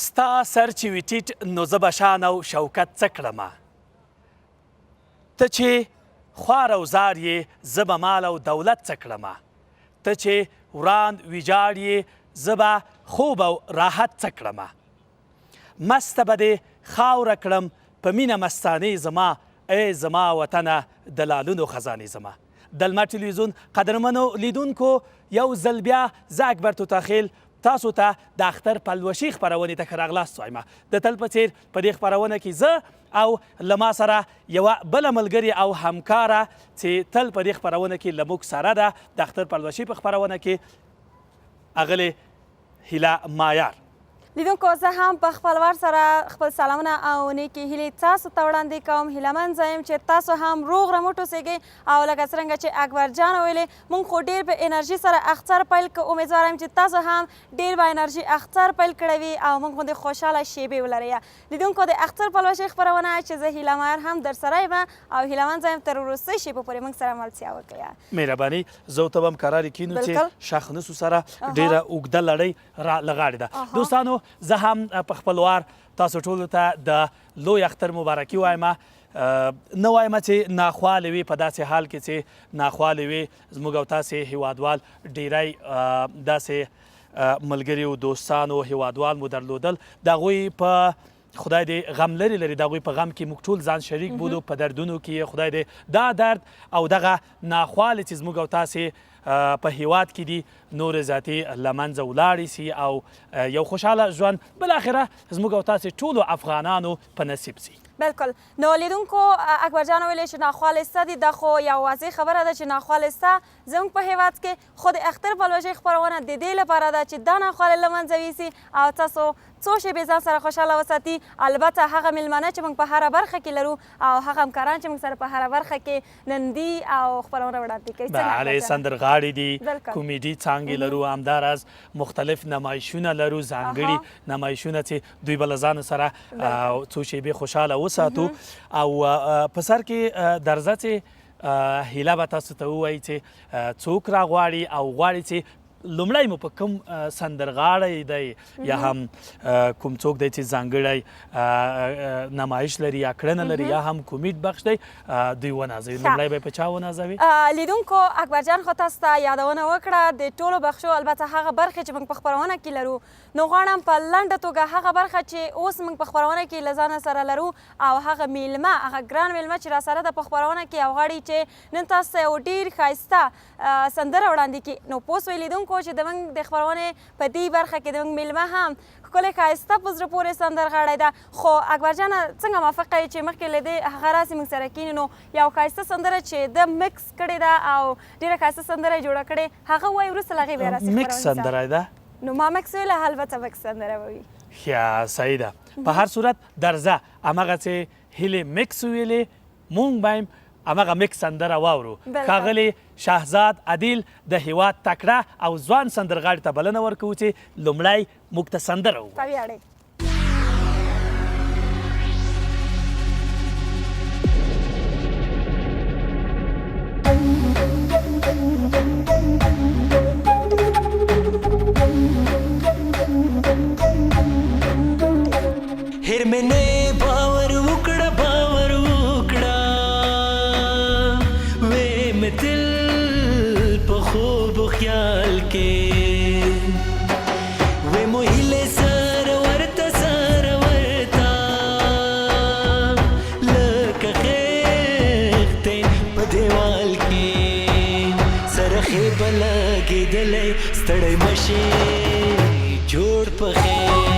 ستا سر چې وي ټیټ نو زه به شان او شوکت څه کړمه ته چې خوار او زار یې زه به مال او دولت څه کړمه ته چې وراند ویجاړ یې زه به خوب او راحت څه کړمه مسته به دې خاوره کړم په مینه مستانې زما ای زما وطنه د لالونو خزانې زما د لمر ټلویزیون قدرمنو لیدونکو یو ځل بیا زه اکبر توتاخیل تاسو ته د اختر پلوشي خپرونې ته ښه راغلاست وایم د تل په څېر په دې خپرونه کې زه او له ما سره یوه بله ملګرې او همکاره چې تل په دې خپرونه کې له موږ سره ده د اختر پلوشي په خپرونه کې اغلې هیله مایار لیدونکو زه هم په خپل وار سره خپل سلامونه او نیکې هیلې تاسو ته وړاندې کوم هیلهمن زه یم چې تاسو هم روغ رمټ اوسئ او لکه څرنګه چې اکبر جان ویلې موږ خو ډېر په انرژي سره اختر پیل کړو امیدواره یم چې تاسو هم ډېر په انرژي اختر پیل کړی وي او موږ غوندې خوشحاله شیبې ولرئ لیدونکو د اختر پلوشۍ خپرونه چې زه هیله مایر هم در سره یم او هیلهمن زه یم تر وروستۍ شیبو پورې موږ سره ملتیا وکړئ مهرباني زه او ته به هم قرار کینو چې شاخنسو سره ډېره اوږده لړۍ لغاړې ده دوستانو زه هم په خپل وار تاسو ټولو ته د لوی اختر مبارکي وایم نه وایم چې ناخوالې وي په داسې حال کې چې ناخوالې وي زموږ او تاسې هیوادوال ډیری داسې ملګري او دوستانو هیوادوال مو درلودل د هغوی په خدای دې غم لري د هغوی په غم کې موږ ټول ځان شریک بولو په دردونو کې خدای دې دا درد او دغه ناخوالې چې زموږ او تاسې په هیواد کې دي نور ذاتي له منځه ولاړې سي او یو خوشحاله ژوند بالاخره زموږ او تاسې ټولو افغانانو په نصیب سي بلکل نو لیدونکو اکبر جان ویلې چې ناخواله سته دي دا خو یو واضح خبره ده چې ناخواله سته زموږ په هیواد کې خو د اختر پلوشۍ خپرونه د دې لپاره ده چې دا ناخواله له منځه یوسي او تاسو څو شیبې ځان سره خوشحاله وساتي البته هغه میلمانه چې موږ په هره برخه کې لرو او هغه همکاران چې موږ سره په هره برخه کې نندي او خپرونه وړاندې کوي بله سندرغاړي دي کومیډي څانګې لرو همداراز مختلف نمایشونه لرو ځانګړي نمایشونه چې دوی به له ځان سره څو شیبې خوشحاله وساتو او په سر کې درځه چې هیله به تاسو ته ووایي چې څوک راغواړي او غواړي چې لومړی مو په کوم سندرغاړی دی یا هم کوم څوک دی چې ځانګړی نمایش لري یا کړنه لري یا هم کومیډ بخش دی دوی ونازوي لومړی به یې په چا ونازوي لیدونکو اکبر جان خو تاسو ته یادونه وکړه د ټولو بخشو البته هغه برخې چې موږ په خپرونه کې لرو نو غواړم په لنډه توګه هغه برخه چې اوس موږ په خپرونه کې له ځانه سره لرو او هغه میلمه هغه ګران میلمه چې راسره ده په خپرونه کې او غواړي چې نن تاسو ته یو ډېر ښایسته سندره وړاندې کړي نو پوه سوئ لیدونکو چې زموږ د خپرونې په دې برخه کې زموږ میلمه هم ښکلې ښایسته په زړه پورې سندرغاړی ده خو اکبر جانه څنګه موافقه یې چې مخکې له دې هغه راسې موږ سره کښېني نو یو ښایسته سندره چې ده مکس کړې ده او ډېره ښایسته سندره یې جوړه کړې هغه وایي وروسته له هغې بیا راسې مکس سندره ده نو ما مکس ویله البته مکس سندره به وي ښه صحیح ده په هر صورت درځه هماغسې هیلې مکس ویلې مونږ به یم هماغه مکس سندره واورو ښاغلي شهزاد عدیل د هیواد تکړه او ځوان سندرغاړي ته بلنه ورکوو چې لومړی موږ ته سندره ووایي هر مې نه باور وکړه باور وکړه وې مې تل په خوب خیال کې وې مو هیلې سره ورته لکه خېښتې په دیوال کې سره خې به لګېدلی ستړی مشې جوړ په خیر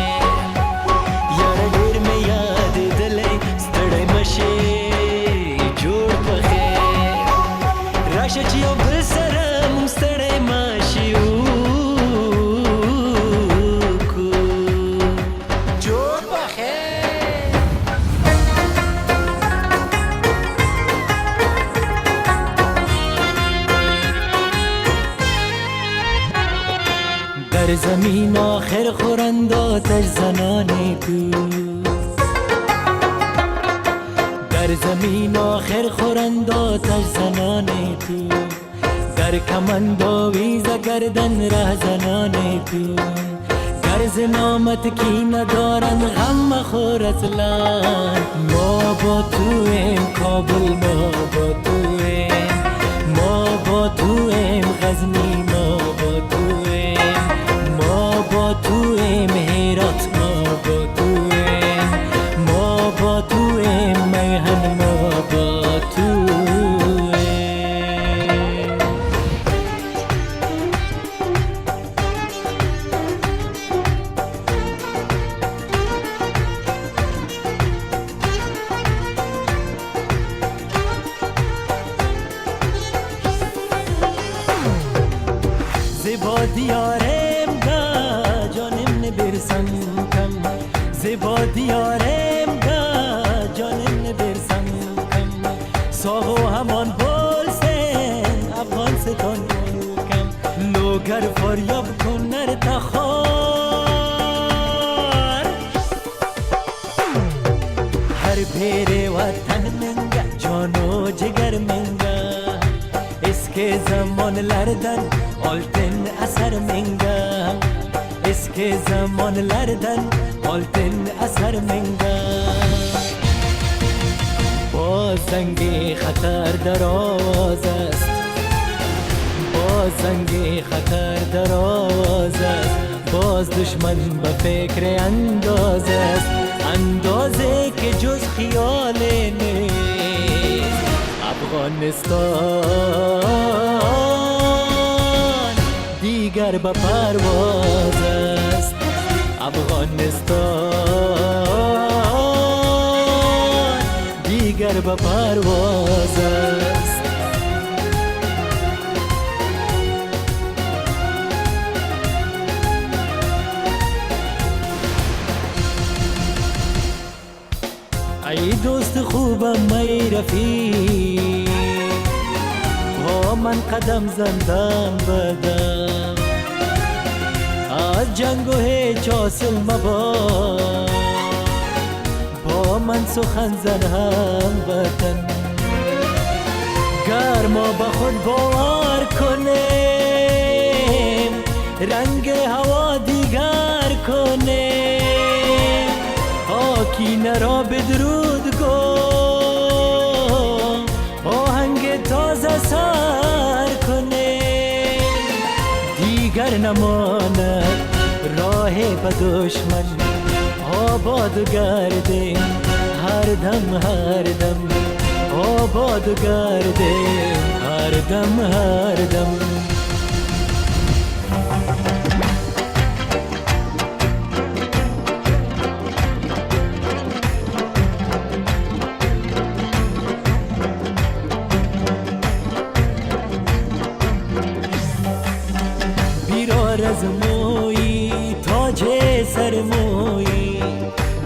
راشه چې یو بل سره مونږ ستړی ماشي وکړو جوړ په خیر در زمین آخر خورنداتش زنانه تو در زمین آخر خورنداتش زنانه تو در کمند آویز گردن ره زنانه تو عرض نامت کی ندارن غم مخور اصلا ما با تویم کابل ما با تویم ما با تویم غزنی ما با تویم ما با تویم هرات ما با تویم ما با تویم میهن ما با تویم زیبا دیارم دا جانم نبرسم کم زیبا دیارم دا جانم نبرسم کم ساغو همان بولسن افغان ستان کم لوگر فریاب کن نر تخار هر پیر وطن منگا جانو جگر منگا اسکه زمان لردن olten asar menga iske zamanlardan olten asar menga باز زنگ خطر دراز است باز زنگ خطر دراز است باز دشمن به فکر انداز است اندازه که جز خیال نیست افغانستان دیگر به پرواز است افغانستان دیگر به پرواز است ای دوست خوبم ای رفیق با من قدم زندم بدم از جنگ و هیچ حاصل مباد با من سخن زن هم وطن گر ما به خود باور کنیم رنگ هوا دیگر کنیم آکینه را بدرود گم آهنگ تازه سر کنیم دیگر نماند راه به دشمن آباد گردیم هر دم هر دم آباد گردیم هر دم هر دم بیرار از مویی تاج سرمویی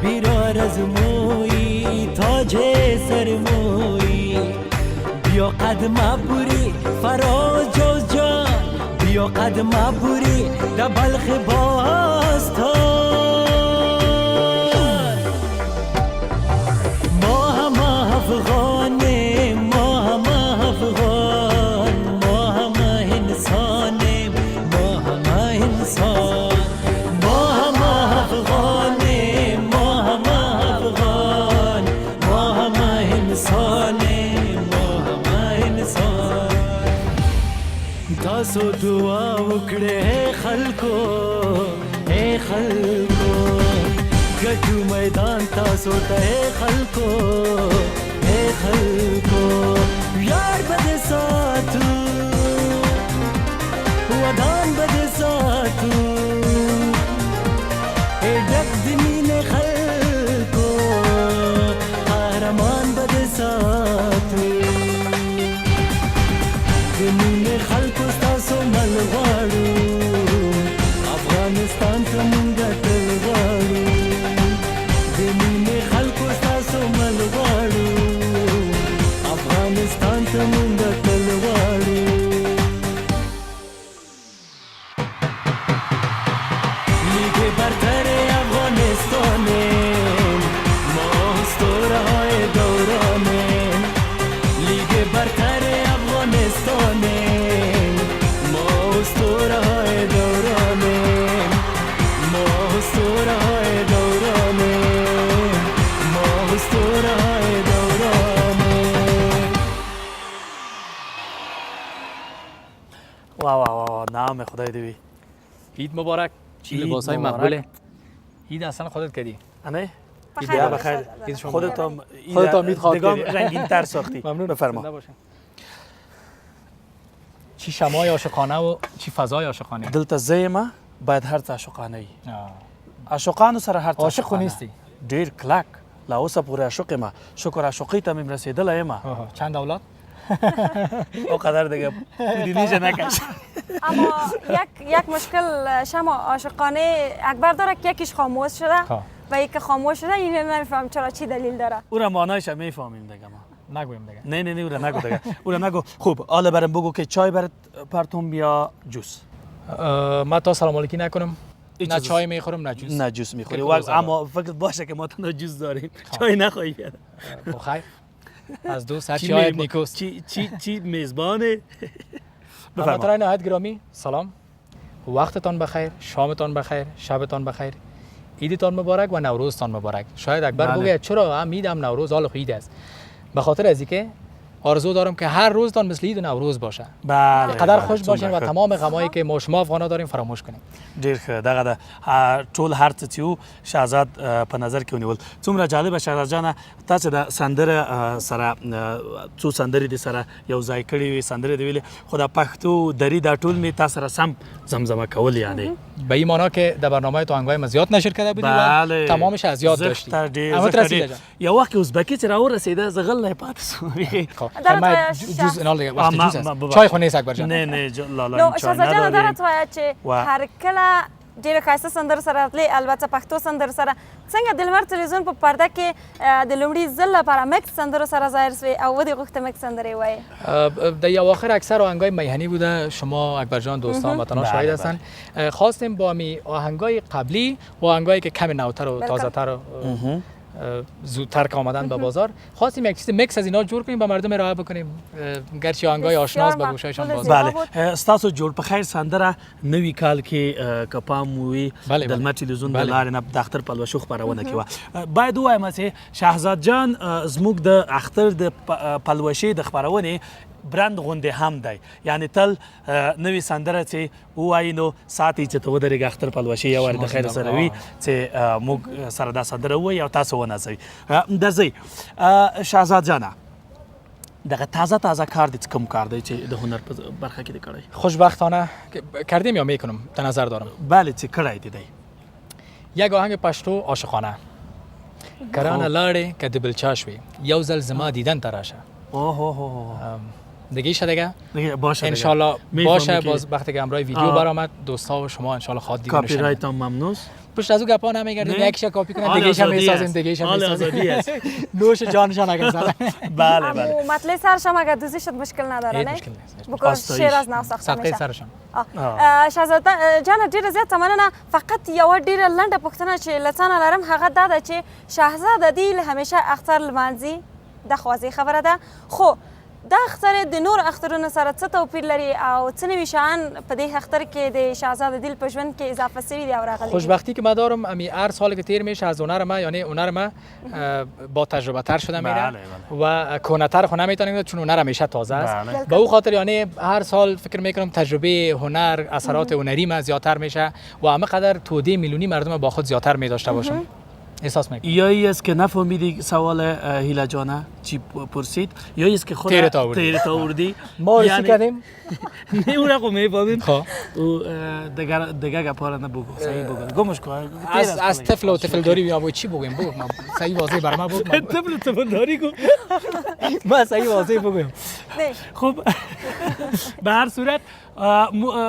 بیرار از مویی تاج سرمویی بیا قدم بوری فراز جز جان بیا قدم بوری در بلخ باستان ما هم افغانیم ما هم افغان ما هم انسانیم ما هم انسان ما هم افغانیم ما هم افغان ما هم انسانیم ما هم انسان تاسو دعا وکړه خلکو اے خلکو ګټو میدان تاسو ته خلکو اے خلکو یار بد ساتو ودان بد ساتو اے ډک دمین خلکو قهرمان بد ساتو دمین خلکو ستاسو مل غواړو افغانستان ته مونږ تل غواړو دمین خلکو ستاسو مل غواړو افغانستان ته مونږ تل غواړو سلام خدای دوی. عید مبارک. چی لباسای مقبوله. عید اصلا خودت کردی. نه بخیر بخیر. خودت هم عید خواد کردی. رنگین تر ساختی. ممنون. بفرما. چی شمای عاشقانه و چی فضای عاشقانه. دلته زیمه باید هر څه عاشقانه وي. عاشقانو سره هر څه عاشق خو نیستی. ډیر کلک لا اوسه پورې عاشق یم. شکر عاشقۍ ته مې رسېدلی یم. چند اولاد؟ او قدر دیگه پودینیش نکش. اما یک مشکل شما عاشقانه اکبر داره که یکیش خاموش شده و یکی خاموش شده. این نمیفهم چرا چی دلیل داره. او را معنایش میفهمیم دیگه ما. نگویم دیگه. نه او را نگو دیگه. او را نگو. خوب حالا برام بگو که چای برات پرتون یا جوس. ما تا سلام علیکی نکنم. نه چای میخورم نه جوس. نه جوس میخوری. اما فکر باشه که ما تنها جوس داریم. چای نخوایی. خیر. از دو سر چای نیکوست. چی میزبانه؟ بفرمایید. اما نهایت گرامی سلام. وقتتان بخیر، شامتان بخیر، شبتان بخیر. عیدتان مبارک و نوروزتان مبارک. شاید اکبر بگه چرا هم عید هم نوروز حال عید است. به خاطر از اینکه آرزو دارم که هر روزتان مثل عید و نوروز باشه. بله. قدر خوش باشین و تمام غمایی که ما شما افغانا داریم فراموش کنیم. ډیر ښه دغه ټول هر څه چې وو شهزاد په نظر کې ونیول. څومره جالبه شهزاد جانه تاسو د سندره سره څو سندرې دي سره یو ځای کړي وي سندرې دی ویلې خو د پښتو دری دا ټول می تاسو سره سم زمزمه کول یعنی به این معنا که در برنامه تو آهنگای ما زیاد نشر کرده بودیم و تمامش از یاد داشتیم. اما ترسیده جان. یه وقت ازبکی چرا اور رسیده زغل نه پات جوز اینال دیگه وقتی جوز است. چای خونه است اکبر جان. نه لالا چای نه. شهزاد جان داره چې هر کله ډېر ښایسته سندرې سره راتلې البته پښتو سندرې سره څنګه د لمر تلویزیون په پرده کې د لومړي ځل لپاره مکس سندرو سره ظاهر شوې او ودې غوښته مکس سندرې وایي. در اواخر اکثر آهنگای میهنی بوده. شما اکبر جان دوستان وطنان شاهد هستن. خواستیم با می آهنگای قبلی و آهنگایی که کمی نوتر و تازه‌تر و زودتر که آمدن به بازار خواستیم یک چیز مکس از اینا جور کنیم با مردم ارائه بکنیم گرچه آهنگای آشناس به گوشایشان باز. بله استاسو جوړ په خیر سندره نوی کال کې کپام وی د لمر تلویزیون د لارې نه د اختر پلوشو خبرونه کې و باید وایم چې شهزاد جان زموږ د اختر د پلوشي د خبرونه برند غونډه هم دی یعنی تل نوی سندره چې وایي نو ساتي چې ته ودرېږه اختر پلوشي یو ور د خیر سره وي چې موږ سره دا سندره وایي او تاسو ونازوي درځئ شهزاد جانه دغه تازه کار دي کوم کار دی چې د هنر په برخه کې کړی خوشبختانه کردیم یا میکنم در نظر دارم. بله چې کړی دی یک آهنگ پشتو عاشقانه کرانه لاړې که د بلچاش وي یو ځل زما دیدن تراشه. دیگه ایشه دیگه باشه انشالله باشه. باز وقتی که همراه ویدیو برآمد دوستا و شما انشالله خواد دیگه کاپی رایت هم ممنوس پشت از او گپا نمیگردیم یکیش کاپی کنن دیگه ایش هم میسازیم دیگه ایش هم میسازیم نوش جانشان اگر زدن. بله مطلع سرشم اگر دوزی شد مشکل نداره نه بکن شعر از نو ساخته میشه سرشم. شهزاد جان ډیره زیاته مننه فقط یو ډیره لنډه پوښتنه چې لڅانه لرم هغه دا ده چې شهزاد دی همیشه اختر لمانځي د خوازي خبره ده خو دا اختر د نور اخترونو سره څه توپیر لري او څه نوي شیان په دې اختر کې د شهزاد دیل په ژوند کې اضافه شوي دي او راغلي خوشبختی که ما دارم امی هر سال که تیر میشه از هنر ما یعنی هنر ما با تجربه تر شده میره و کهنه‌تر خو نمیتونیم چون هنر همیشه تازه است به او خاطر یعنی هر سال فکر میکنم تجربه هنر اثرات هنری ما زیادتر میشه و همه قدر توده میلیونی مردم با خود زیادتر میداشته باشم. احساس میکنم یا ای است که نفهمیدی سوال هیلا جانه چی پرسید یا ای است که خود تیرت آوردی ما رسی کردیم نه اون رقم میفهمیم خب دیگه گپا را نبگو صحیح بگو گمش کن از طفل و طفل داری میام چی بگویم بگو من صحیح واضح بر ما بگو طفل داری گفت ما صحیح واضح بگویم خب به هر صورت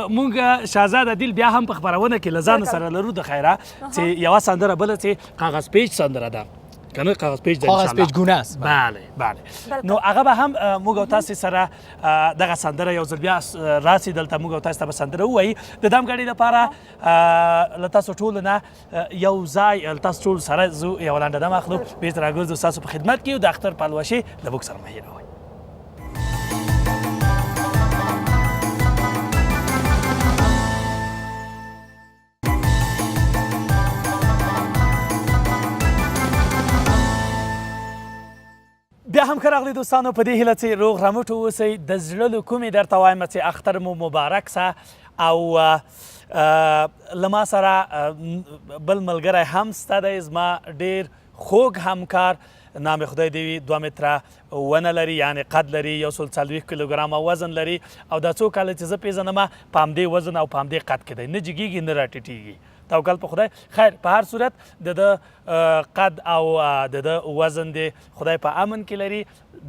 مونږ شهزاد دیل بیا هم په خبرونه کې لزان سره لرو د خیره چې یو سندره بل چې کاغذ پیچ سندره ده کنه کاغذ پیچ ده کاغذ پیچ گونه است. بله نو هغه به هم موږ او تاسو سره دغه سندره یو ځل بیا راسي دلته موږ او تاسو ته سندره وایي د دمګړي لپاره لتاسو ټول نه یو ځای تاسو ټول سره زو یو لاندې دم اخلو بیرته راګرځو تاسو په خدمت کې د اختر پلوشي د بوک سره مهیر وای بیا هم راغلی دوستانو په دې هیله چې روغ رمټ اوسئ د زړه له کومې درته وایم چې اختر مو مبارک سه او له ما سره بل ملګری هم سته دی زما ډېر خوږ همکار نام خدای دې وي 2 متره ونه لري یعنې قد لري 140 کیلوګرامه وزن لري او دا څو کاله چې زه پیژنم په همدې وزن او په همدې قد کې دی نه جګېږي نه راټیټېږي توکل په خدای خیر په هر صورت د ده قد او د ده وزن دی خدای په امن کې لري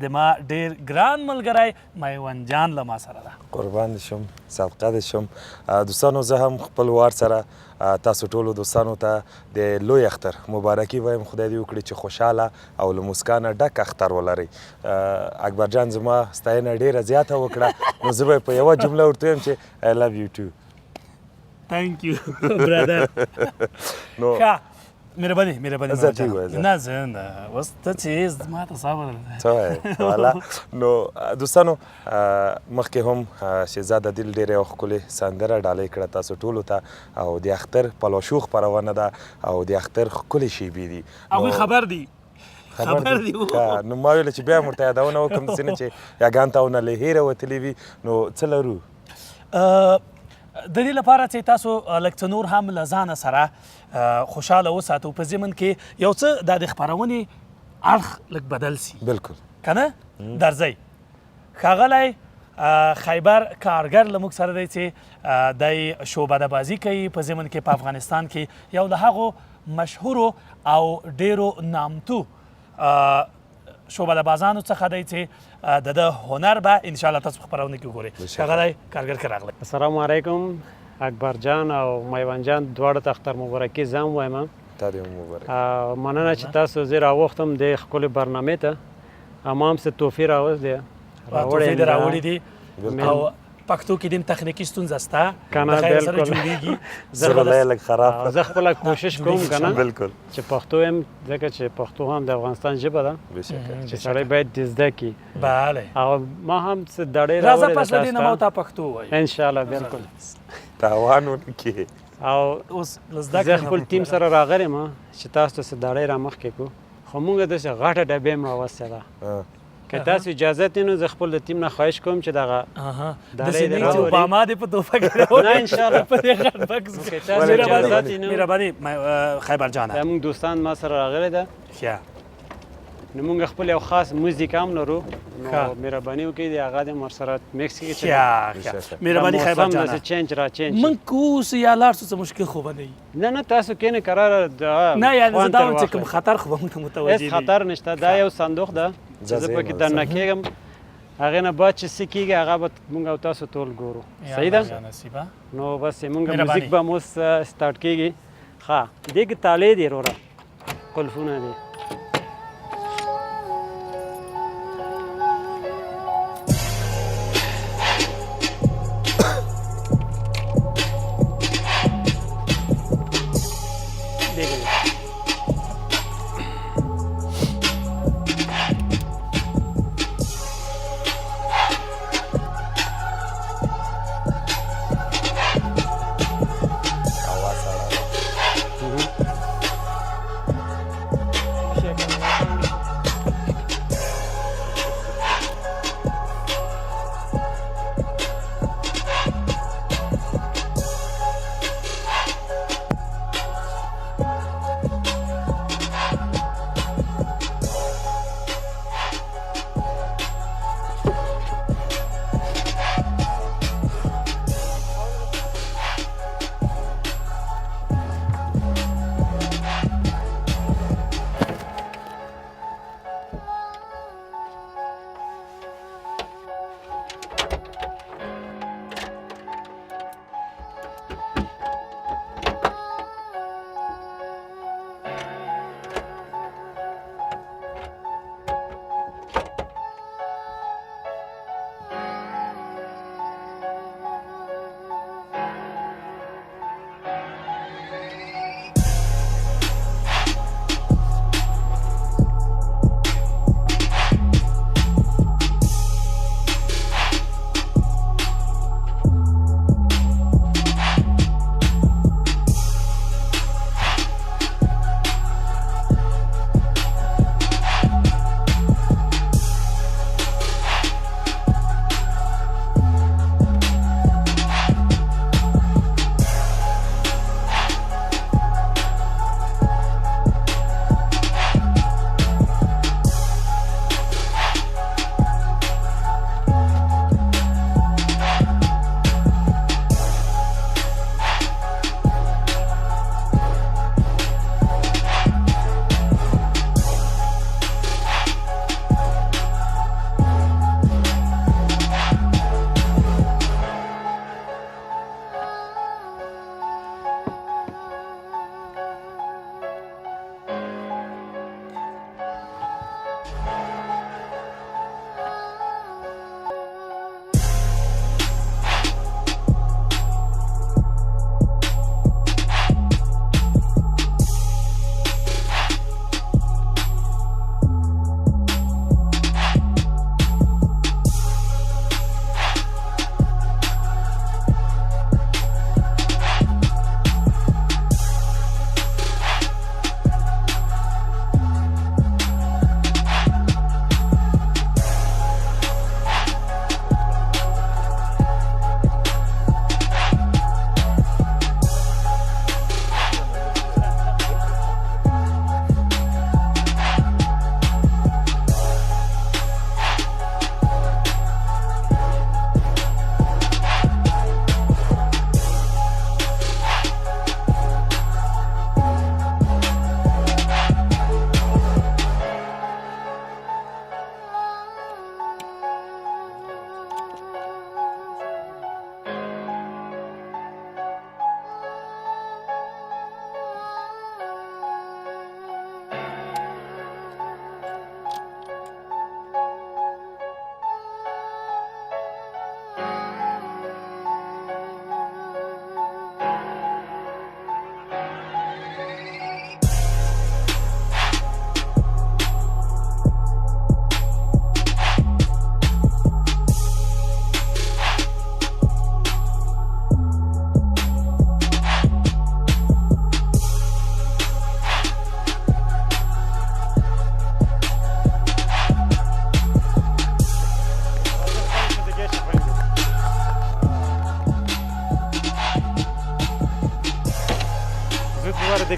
د ما ډېر ګران ملګری میوند جان له ما سره ده قربان دې شم صدقه دې شم دوستانو زه هم خپل وار سره تاسو ټولو دوستانو ته د لوی اختر مبارکي وایم خدای دې وکړي چې خوشحاله او له مسکانه ډک اختر ولرئ اکبر جان زما ستاینه ډېره زیاته وکړه نو زه به په یوه جمله ورته وایم چې I love you too Thank you, brother. نو ښه مهرباني زه تی وایه نه زه نه اوس ته چې ما ته صبر څه وایې والا نو دوستانو مخکې هم شهزاده دل ډېره یوه ښکلې سندره ډالۍ کړه تاسو ټولو ته او د اختر پلوشو خپرونه ده او د اختر ښکلې شیبې دي هغوی خبر دي نو ما ویله چې بیا هم ورته یادونه وکړم داسې نه چې یاګان ته ونه له هیره وتلي وي نو څه لرو د دې لپاره چې تاسو لږ څه نور هم له ځانه سره خوشحاله وساتو په ضمن کې یو څه د خپرونې اړخ لږ بدل سي بالکل که نه درځئ ښاغلی خیبر کارګر له موږ سره دی چې دی شعبده بازي کوي په ضمن کې په افغانستان کې یو د هغو مشهورو او ډیرو نامتو شعبده بازانو څخه دی چې د ده هنر به انشاءالله تاسو په خپرونه کې وګورئ ښاغلی کارګر کې راغلی السلام علیکم اکبر جان او میوند جان دواړو ته اختر مبارکي زه هم وایم تا دې هم مبارک مننه چې تاسو زه راوختم د ښکلې برنامې ته اما هم څه تحفې راوړی دي او پښتو کې دیم تخنیکي ستونزه شته کنه سره جوړیږي زه لږ خراب زه خپله کوشش کوم کنه بالکل چې پښتو هم ځکه چې پښتو هم د افغانستان ژبه ده چې سړی باید د زده کړي بله او ما هم څه دړې راځه پس له دې نه ما ورته پښتو وایو انشاءالله بالکل تاوان ونه کړي او اوس له زده زه خپل ټیم سره راغلی یم چې تاسو ته څه دړې را مخکې کړو خو موږ داسې غټه ډبې هم راوستې ده که تاسو اجازه دي نو زه خپل د ټیم نه خواهش کوم چې دغه داسې نه چې اوباما دې په تحفه کې راوړي نه انشاءالله په دې غټ بکس که تاسو اجازه دي نو مهرباني خیبر جانه زموږ دوستان ما سره راغلی ده ښه نو موږ خپل یو خاص موزیک هم لرو نو مهرباني وکړئ د هغه دې ورسره میکس کړئ ښه مهرباني خیبر جانه داسې چینج را چینج من که اوس یا لاړ شو څه مشکل خو به نه وي نه تاسو کینې قراره نه یعنې زه دا وایم چې کوم خطر خو به موږ ته متوجه هېڅ خطر نشته دا یو صندوق ده چې زه پکې دننه کېږم هغې نه بعد چې څه کېږي هغه به موږ او تاسو ټول ګورو صحیح ده نو بس موږ موزیک به هم اوس سټارټ کېږي ښه دې کې تالې دي وروره قلفونه دي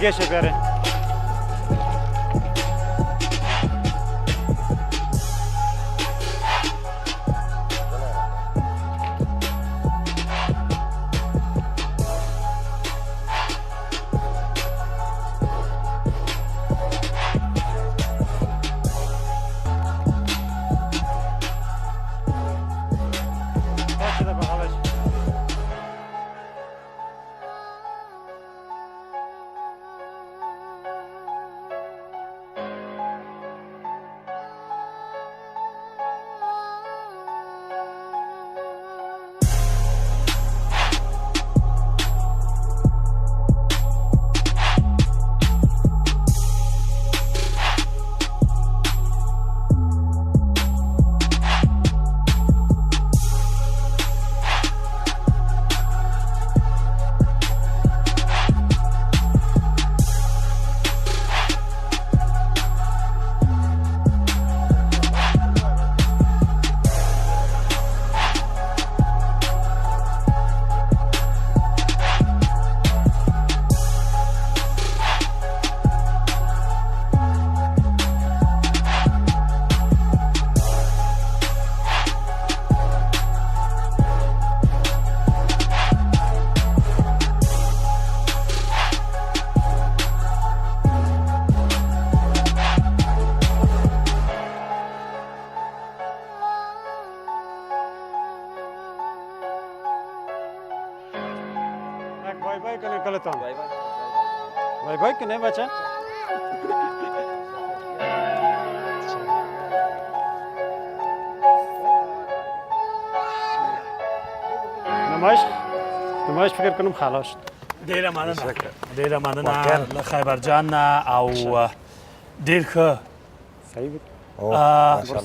کشه بره. بای بای کنه کلتان. بای بای کنه بچه. نمایش فکر کنم خلاص شد. ډیره مننه له خیبر جان او ډیر ښه. صحیح بود.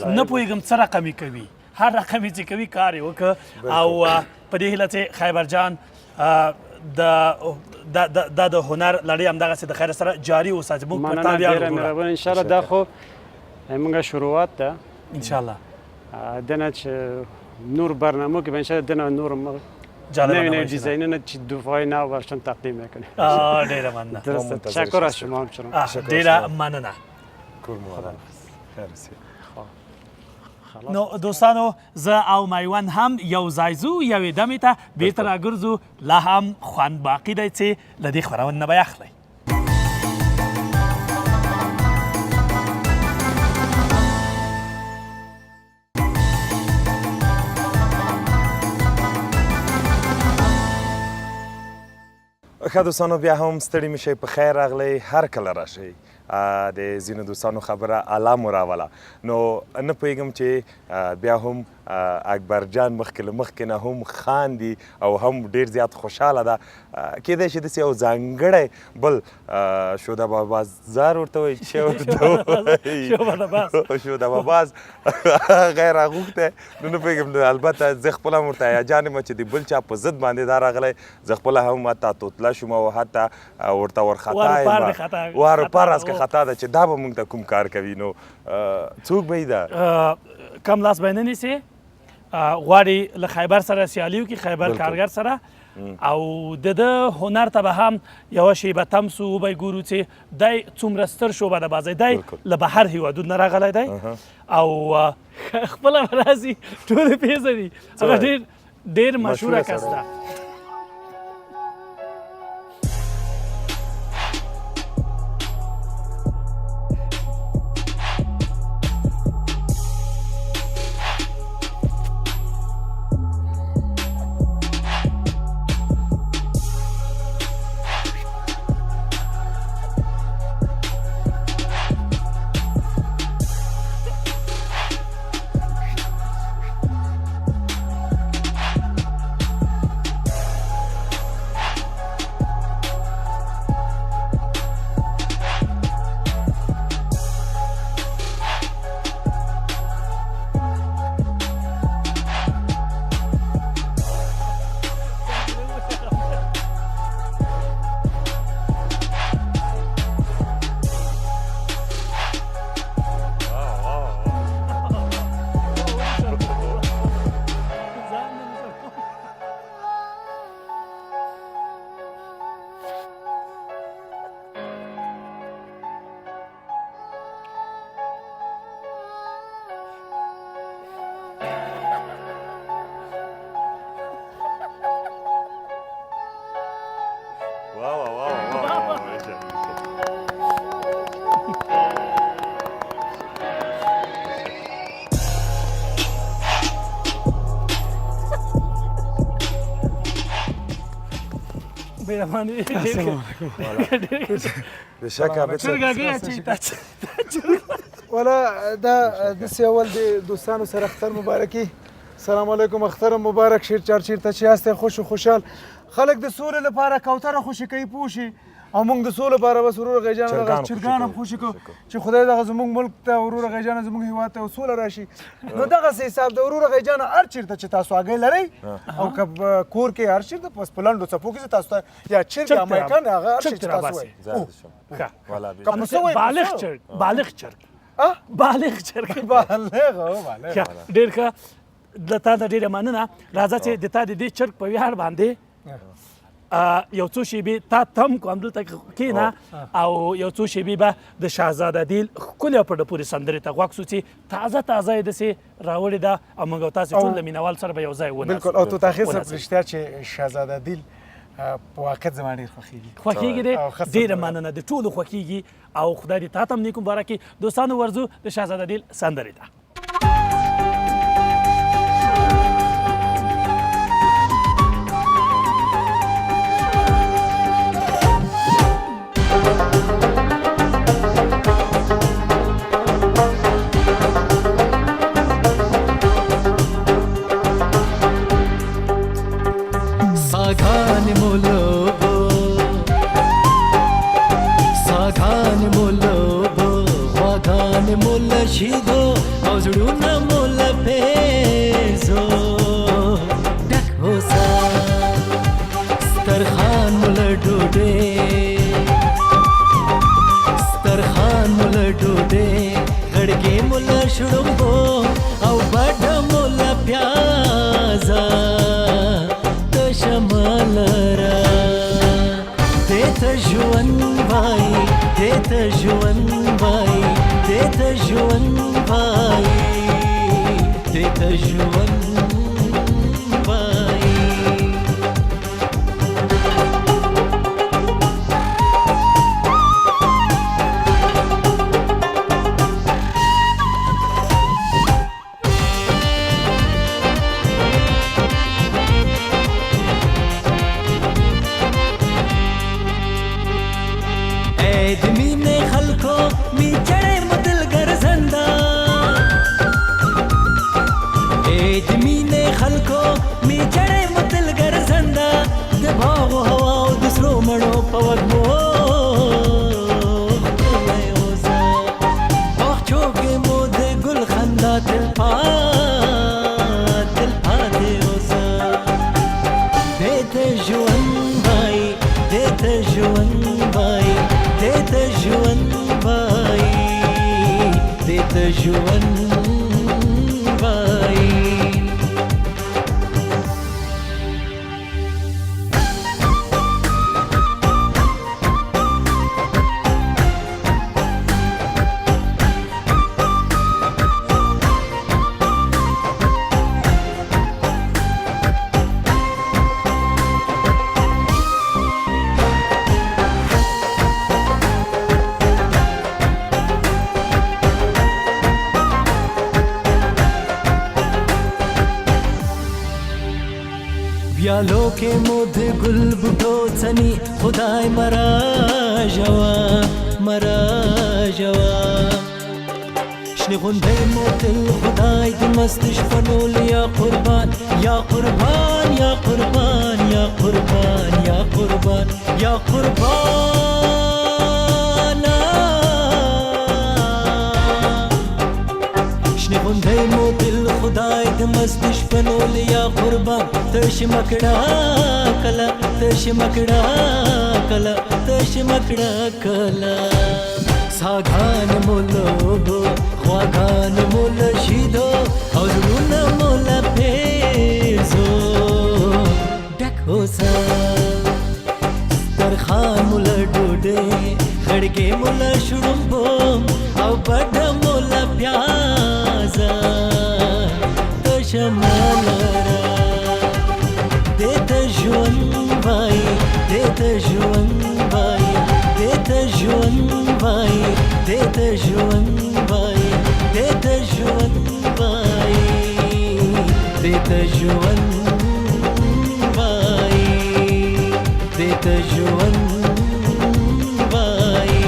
نه پوهېږم څه رقمې کوي، هر رقمې چې کوي کار یې وکړه او په دې هیله چې خیبر جان دا د هنر لړۍ همدغسې د خیر سره جاري وساتي. موږ په تا ویاړو. ډېره مهرباني. انشاءالله دا خو زموږ شروعات ده. انشاءالله دنه چې نور برنامه کې به انشاءالله دنه نور نوی دیزاینونه چې دفعه نو برشون تقدیم میکنیم. ډیره مننه. تشکر از شما همچنان. ډیره مننه. نو دوستانو زه او میوند هم یو ځای ځو یوې دمې ته بېرته راګرځو. لا هم خوند باقي دی چې له دې خپرونې نه به یې اخلئ. ښه دوستانو بیا هم ستړي مه شئ، په خیر راغلی، هر کله راشئ. د ځینو دوستانو خبره اعلی مو راوله. نو نه پوهېږم چې بیا هم اکبر جان مخکې له مخکې نه هم خاندي او هم ډېر زیات خوشحاله ده. کیدای شي داسې یو ځانګړی بل شوده بازار ورته وایي، چې ورته شوده باز غیر راغوښتی. نو نه پوهېږم، البته زه خپله هم ورته هیجان یم چې د بل چا په ضد باندې دا راغلی. زه خپله هم حتی توتله شوم او حتی ورته ورخطا یم، وارو پار راڅخه خطا ده چې دا به موږ ته کوم کار کوي. نو څوک به یې ده کم لاس به یې نه نیسې، غواړي له خیبر سره سیالي وکړي، خیبر کارګر سره، او د ده هنر ته به هم یوه شیبه تم سو وبه ګورو چې دی څومره ستر شعبه د بازۍ دی، له بهر هېوادونو نه راغلی دی او خپله به راځي ټول یې پېژني. هغه ډېر مشهوره کس ده. ډېره مننه بېشکه عابد صاحب چرګاګۍ اچوي تا والا دا داسې اول د دوستانو سره اختر مبارکي سلام علیکم اختر مبارک شیر چار چیرته چې یاستئ خوش و خوشحال خلک د سولې لپاره کوتره خوشي کوي پوه شي او موږ د سولې لپاره بس ورور غیجان دغه چرګان هم خوشي کوو چې خدای دغه زموږ ملک ته ورور غیجان زموږ هېواد ته سوله راشي نو دغسې حساب د ورور غیجان هر چېرته چې تاسو هګۍ لرئ او که کور کې هر چېرته بس په لنډو څپو کې تاسو ته یا چرګ یا میکن هغه هر شی چې تاسو وایي بالغ چرګ بالغ چرګ بالغ چرګ ډېر ښه د تا د ډېره مننه راځه چې د تا د دې چرګ په ویاړ باندې یو څو شیبې تا تم کو همدلته کښېنه او یو څو شیبې به د شهزاده دیل ښکلې او په ډه پورې سندرې ته غوږ سو چې تازه تازه یې داسې راوړې ده او موږ او تاسې ټول د مینهوال سره به یو ځای وناسو بالکل او توتاخیر صاحب رښتیا چې شهزاده دیل په واقعیت زما ډېر خوښېږي دی ډېره مننه د ټولو خوښېږي او خدای دې تا ته هم نیک مبارک کړي دوستانو ورځو د شهزاده دیل سندرې ته شیدو او زړونه مو له پیزو ډک هوسا سترخان مو له ډوډۍ سترخان مو له ډوډۍ غړګې مو له شړومبو او بډه مو له پیازه د شمال را دې ته ژوند وایي دې ته ژوند وایي دې ژوند وایي دې ژوند وایي اے د مینې خلکو می چړې خلکو می چړې متل ګرځنده د باغ او هوا او د سرو مڼو په وږمو ښکلی اوسه باغچو کې مو د ګل خندا تل پاتې اوسه دې ته ژوند وایي دې ته ژوند وایي دې ته ژوند وایي دې ته ژوند وایي پیالو کې مو د ګل بوټو څني خدای مرا جوا شنه غونډې مو تل خدای د مست شپنول یا قربان یا قربان یا قربان یا قربان یا قربان یا قربان شنه غونډې مو تل خدای د مست شپنول یا قربان تش مکڑا کلا تش مکڑا کلا تش مکڑا کلا ساغان مولو خواغان مول شیدو او زړونه مول پیزو ډک هوسا سترخان مول ډوډۍ خړګې مول شړومبو او بډه مول پیازه د شمال را دې ته ژوند وایي دې ته ژوند وایي دې ته ژوند وایي دې ته ژوند وایي دې ته ژوند وایي دې ته ژوند وایي دې ته ژوند وایي.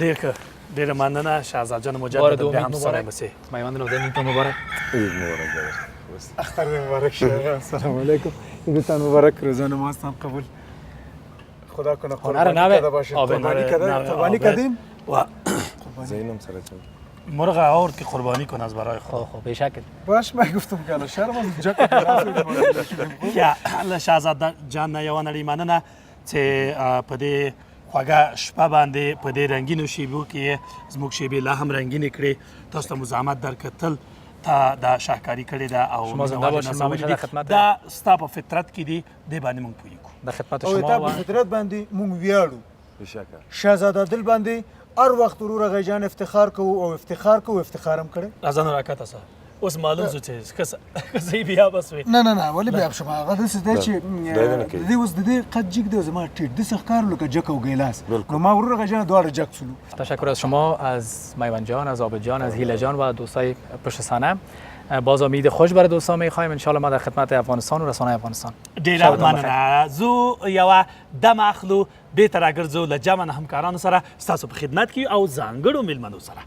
ډېر ښه، ډېره مننه شهزاد جان بار مجدد دوم بیا عید هم سره مبارک. بسې. میوند نو عید مبارک. عید مبارک داداش. اختر مبارک شه. السلام علیکم. عیدتان مبارک، روزان ماستان قبول. خدا کنه قربانی کده باشه. قربانی کدیم. و زینم سره چون مرغ آورد که قربانی کن از برای خود. خب بشکل. باش من گفتم که شرم از جاکو یا الله شهزاد جان نه یوه نړۍ مننه چې په دې خوږه شپه باندې په دې رنګینو شیبو کې زموږ شیبې لا هم رنګینې کړې. تاسو ته مو زحمت درکتل تا دا شاهکاري کړې ده او شما زنده باشین، ما همیشه در خدمت دا ستا په فطرت کې دي، دې باندې موږ پوهېږو. در خدمت او شما تا و په فطرت باندې مونږ ویاړو. بشکر شهزاده دل باندې هر وخت ورور غیجان افتخار کوو او افتخار کوو، افتخار هم کړی. راځه نو راکته سه اوس معلوم شو چې که صحیح بیا بس وي. نه ولې بیا شما هغه داسې دی چې د دې اوس د دې قد جګ دی، زما ټیټ داسې ښکار لکه جک او ګیلاس. نو ما ورور غیجان دواړه جک سولو. تشکر از شما، از میوند جان، از عابد جان، از هیله جان و دوستای پشت صحنه. باز امید خوش برای دوستان میخوایم. انشالله ما در خدمت افغانستان و رسانه افغانستان. ډیره مننه. زو یوه دم اخلو بیرته راګرځو له جمع همکارانو سره ستاسو په خدمت کې او ځانګړو میلمنو سره.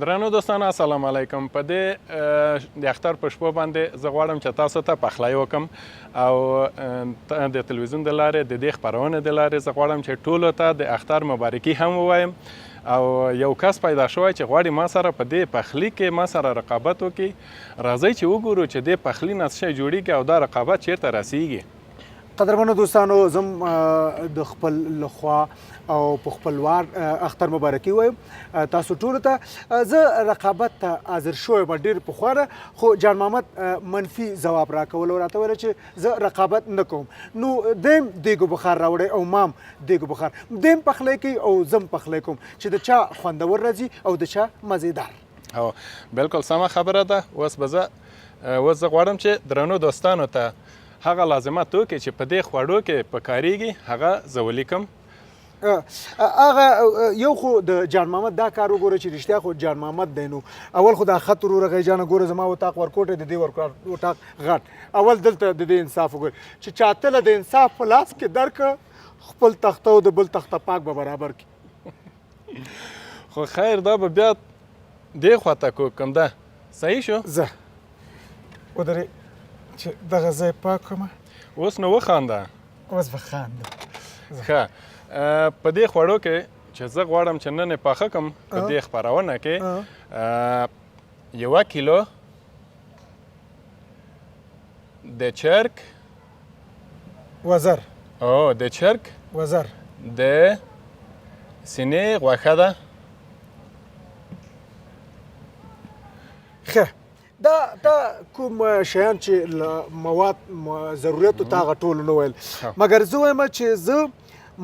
درنو دوستانو السلام علیکم. په دې د اختر په شپو باندې زه غواړم چې تاسو ته پخلی وکم او د تلویزیون د لارې د دې خپرونې د لارې زه غواړم چې ټولو ته د اختر مبارکي هم ووایم. او یو کس پیدا شوی چې غواړي ما سره په دې پخلي کې ما سره رقابت وکړي. راځئ چې وګورو چې دې پخلي نه څه شی جوړیږي او دا رقابت چیرته رسیږي. قدرمنو دوستانو، زم د خپل لخوا او په خپلوار اختر مبارکي وایم تاسو ټولو ته. زه رقابت ته حاضر شوی یم ډېر پخوانه، خو جان محمد منفي ځواب راکول او راته ویل چې زه رقابت نه کوم. نو دیم دیګو بخار راوړی او مام دیګو بخار، دیم پخلی کوي او زم پخلی کوم چې د چا خوندور راځي او د چا مزیدار. او بالکل سمه خبره ده. اوس زه غواړم چې درنو دوستانو ته هغه لازمات توکي چې په دې خوړو کې پکارېږي هغه زه ولیکم. هغه یو خو د جان محمد دا کار وګوره چې رښتیا خو جان محمد دی. نو اول خو دا خط ورور غیجانه ګوره زما وطاق ورکوټ دی، د دې وطاق غټ. اول دلته د دې انصاف وګوره چې چاتله د انصاف په لاس کې درکه خپل تخته او د بل تخته پاک به برابر کړي. خو خیر دا به بیا دې خواته کوم ده. صحیح شو؟ زه ودرې چې دغه ځای پاک کړمه. اوس نو وخانده. اوس به خاندم. ښه په دې خوړو کې چې زه غواړم چې نن یې پاخه کړم په دې خپرونه کې 1 کیلو د چرګ وزر د چرګ وزر د سینې غوښه ده. ښه دا کوم شیان چې مواد ضرورت ته هغه ټول نه ویل، مګر زه وایم چې زه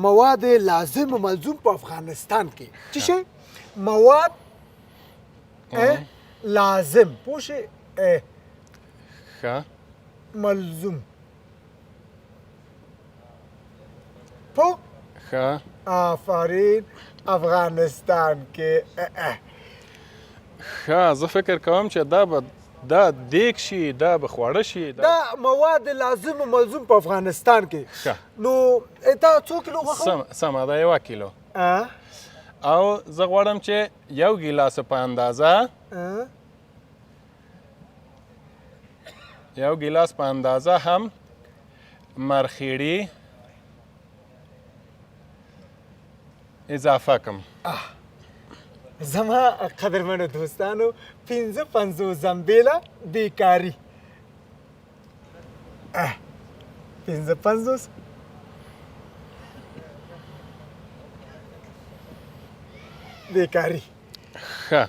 مواد لازم و ملزوم په افغانستان کې څه شی مواد لازم پوه شئ ښه ملزوم پوه ښه آفرین افغانستان کې ښه زه فکر کوم چې دا دیګ شي دا به خواړه شي دا مواد لازم و ملزوم په افغانستان کې. نو تا څو کیلو غوښه؟ سمه ده 1 کیلو. او زه غواړم چې 1 ګیلاس په اندازه 1 ګیلاس په اندازه هم مرخیړي اضافه کړم. زما قدرمنو دوستانو 55 زنبیله بیکاری 55 بیکاری. ښه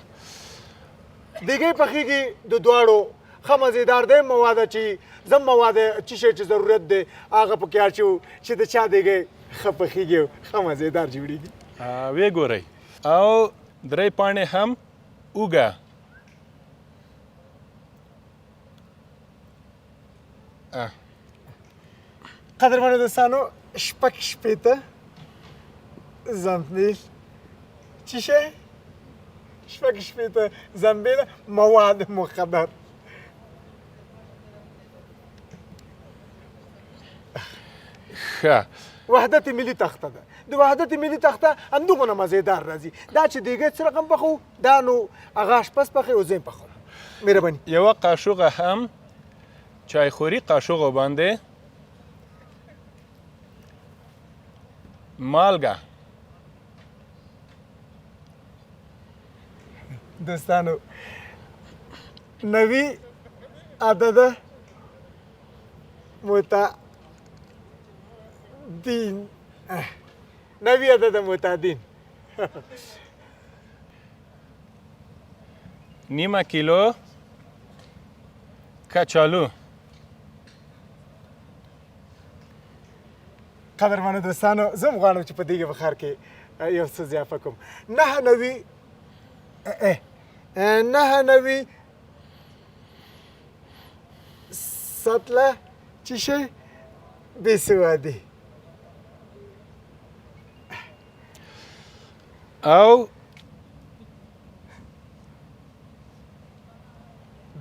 دیګی پخیږي د دواړو ښه مزیدار دی. مواد چې زم مواد چې شی چې ضرورت دی هغه پکې اچو چې د چا دیګی ښه پخیږي ښه مزیدار جوړیږي. وی ګورئ او 3 پاڼې هم اوږه قدرمنو دوستانو شپږ شپېته زنبیل چی شی؟ شپږ شپېته زنبیل مواد مخدر. ښه وحدت ملي تخته ده. د وحدت ملي تخته همدغونه مزیدار راځي. دا چې دیګه څه رقم پخو دا نو هغه اشپز پخوي او زه یې پخوم. مهرباني. یوه قاشوغه هم چایخوري قاشوغو باندې مالګه. دوستانو نوی عدد متعدین نوی عدد متعدین نیمه کیلو کچالو. قدرمنو دوستانو زه هم غواړم چې په دې بخار کې یو څه اضافه کوم. 99 سطله چی شی بیسوادی او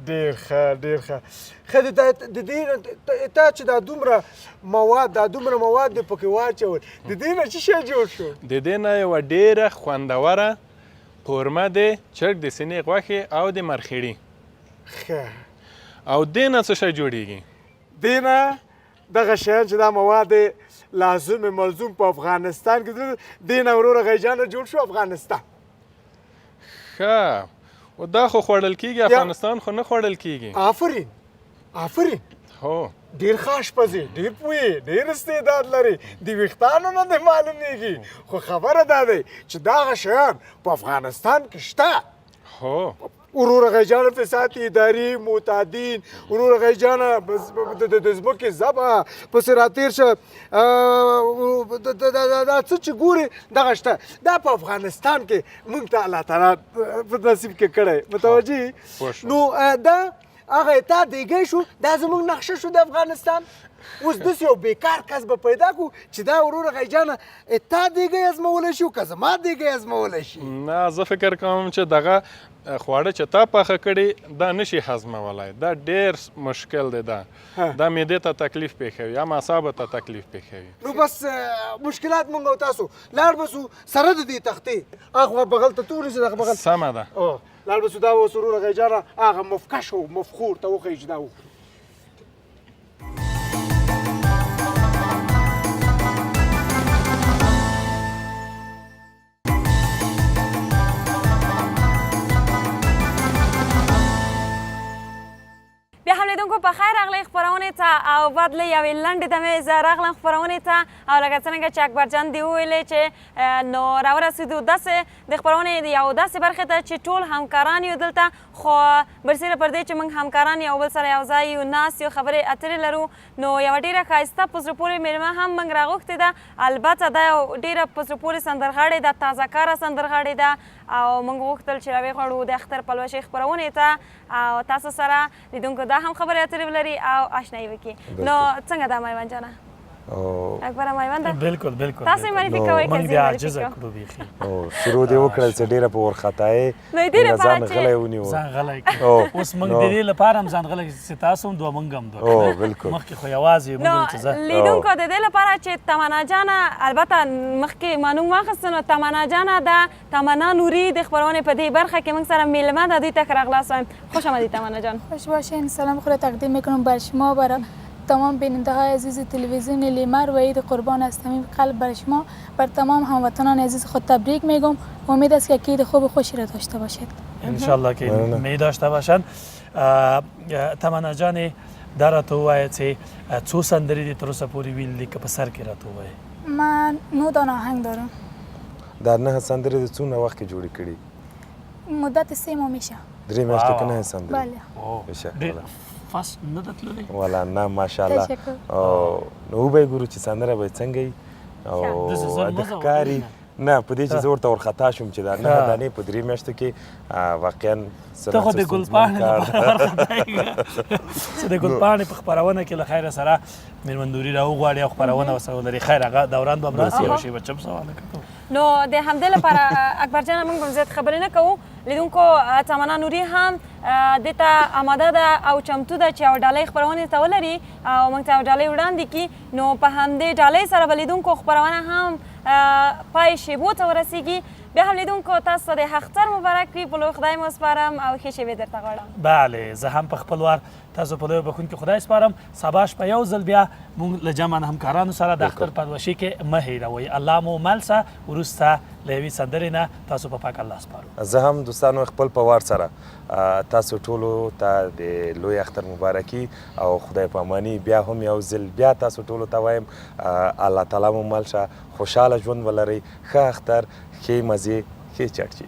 ډېر ښه ډېر ښه. ښه د دې تا چې دا دومره مواد دې پکې واچول د دې نه څه شی جوړ شو؟ د دې نه یوه ډېره خوندوره قورمه د چرګ د سینې غوښې او د مرخیړي. ښه. او دې نه څه شی جوړیږي؟ دې نه دغه شیان چې دا مواد لازم ملزوم په افغانستان کې دې نه وروره غیجانه جوړ شو افغانستان. ښه و دا خو خوړل کېږي افغانستان خو نه خوړل کېږي. آفرین آفرین. هو ډېر ښه اشپز یې ډېر پوهې ډېر استعداد لري د ویښتانو نه دې معلومیږي خو خبره دا دی چې دغه شیان په افغانستان کې شته. هو وروره غیجانه فساد اداري معتادین وروره غیجانه د ځمکې ذبح پسې راتېر شه دا څه چې ګورې دغه شته دا په افغانستان کې موږ ته الله تعالی په نصیب کې کړی متوجه نو دا هغه تا دیګی شو دا زموږ نقشه شو د افغانستان. اوس داسې یو بیکار کس به پیدا کړو چې دا وروره غیجانه تا دیګی ازمولی شي که زما دیګی ازمولی شي. نه زه فکر کوم چې دغه خواړه چې تا پاخه کړي دا نشي هضمولی. دا ډېر مشکل دی. دا معدې ته تکلیف پېښوي یا اعصابو ته تکلیف پېښوي. نو بس مشکلات مونږ او تاسو لاړ بسو سره د دې تختې هغه بغل ته تو ونیسئ دغه بغل. سمه ده. لاړ بسو دا اوس وروره غیجانه هغه مفکش و مفخور ته وښیي چې دا وخوري. بیا هم لیدونکو په خیر راغلی خپرونې ته او بعد له یوې لنډې دمې زه راغلم خپرونې ته او لکه څرنګه چې اکبرجان دې وویلې چې نو راورسېدو داسې د خپرونې یو داسې برخې ته چې ټول همکاران یو دلته خو برسېره پر دې چې موږ همکاران یو بل سره یو ځای یو ناست یو خبرې اترې لرو نو یوه ډېره ښایسته په زړه پورې مېلمه هم موږ راغوښتې ده. البته دا یو ډېره په زړه پورې سندرغاړې ده تازه کاره سندرغاړې ده او موږ غوښتل چې راوغواړو د اختر پلوشۍ خپرونې ته او تاسو سره لیدونکو دا هم خبرې اترې ولري او اشنایي وکړي. نو څنګه ده میوند جانه؟ اکبره میوند ده؟ بالکل بالکل. تاسو یې معرفي کوئ که موږ بیا عاجزه کړو بیخي. شروع دې وکړل چې ډېره په وارخطایۍ ځان غلی ونیو. ځان غلی کړو. اوس موږ د دې لپاره هم ځان غلی چې تاسو هم دوه موږ هم دوه. بالکل. مخکې خو یوازې موږ چې زه لیدونکو د دې لپاره چې تمنا جانه البته مخکې معلوم واخیستل نو تمنا جانه ده تمنا نوري د خپرونې په دې برخه کې موږ سره میلمه ده. دوی ته ښه راغلاست وایم. خوش آمدید تمنا جان. خوش باشین. سلام خود را تقدیم میکنم بر شما برای تمام بیننده های عزیز تلویزیون لیمر و عید قربان از صمیم قلب بر شما بر تمام هموطنان عزیز خود تبریک میگم. امید است که عید خوب و خوشی را داشته باشید. ان شاء الله که می داشته باشن. تمنا جان دا راته ووایه چې څو سندرې دې تر اوسه پورې ویلي که په سر کې راته ووایه. من 9 دانه آهنگ دارم. دا 9 سندرې د څونه وخت کې جوړې کړي؟ مدت 3 ماه میشه. 3 میاشتې که 9 سندرې؟ بله. فاست نه ده تللی؟ والا نه ماشاءالله. نو وبه ګورو چې سندره به څنګه وي او د ښکاري نه په دې چې زه ورته ورخطا شوم چې دا 9 دانې په 3 میاشتو کې واقعا ته خو د ګلپاڼې لپاره ورخطایږه چې د ګلپاڼې په خپرونه کې له خیره سره میرمندوري راوغواړي او خپرونه ورسره ولري خیر هغه دوران به همداسې یوه شی بچم سوال کوو نو د همدې لپاره اکبر جان موږ هم زیات خبرې نه کوو لیدونکو تمنا نوري هم دې ته آماده ده او چمتو ده چې یوه ډالۍ خپرونې ته ولري او موږ ته یوه ډالۍ وړاندې کړي نو په همدې ډالۍ سره به لیدونکو خپرونه هم پای شیبو ته ورسیږي بیا هم لیدونکو تاسو ته د اختر مبارک وي په لوی خدای مو سپارم او ښې شېبې درته غواړم بله زه هم په خپل وار تاسو په لوی بخونکي خدای سپارم سبا شپه یو ځل بیا موږ له جمع همکارانو سره د اختر پلوشي کې مه هېروئ الله مو مل سه وروسته له یوې سندرې نه تاسو په پاک الله سپارو زه هم دوستانو خپل په وار سره تاسو ټولو ته د لوی اختر مبارکي او خدای پاماني بیا هم یو ځل بیا تاسو ټولو ته وایم الله تعالی مو مل شه خوشحاله ژوند ولرئ ښه اختر ښې مزې ښې چړچي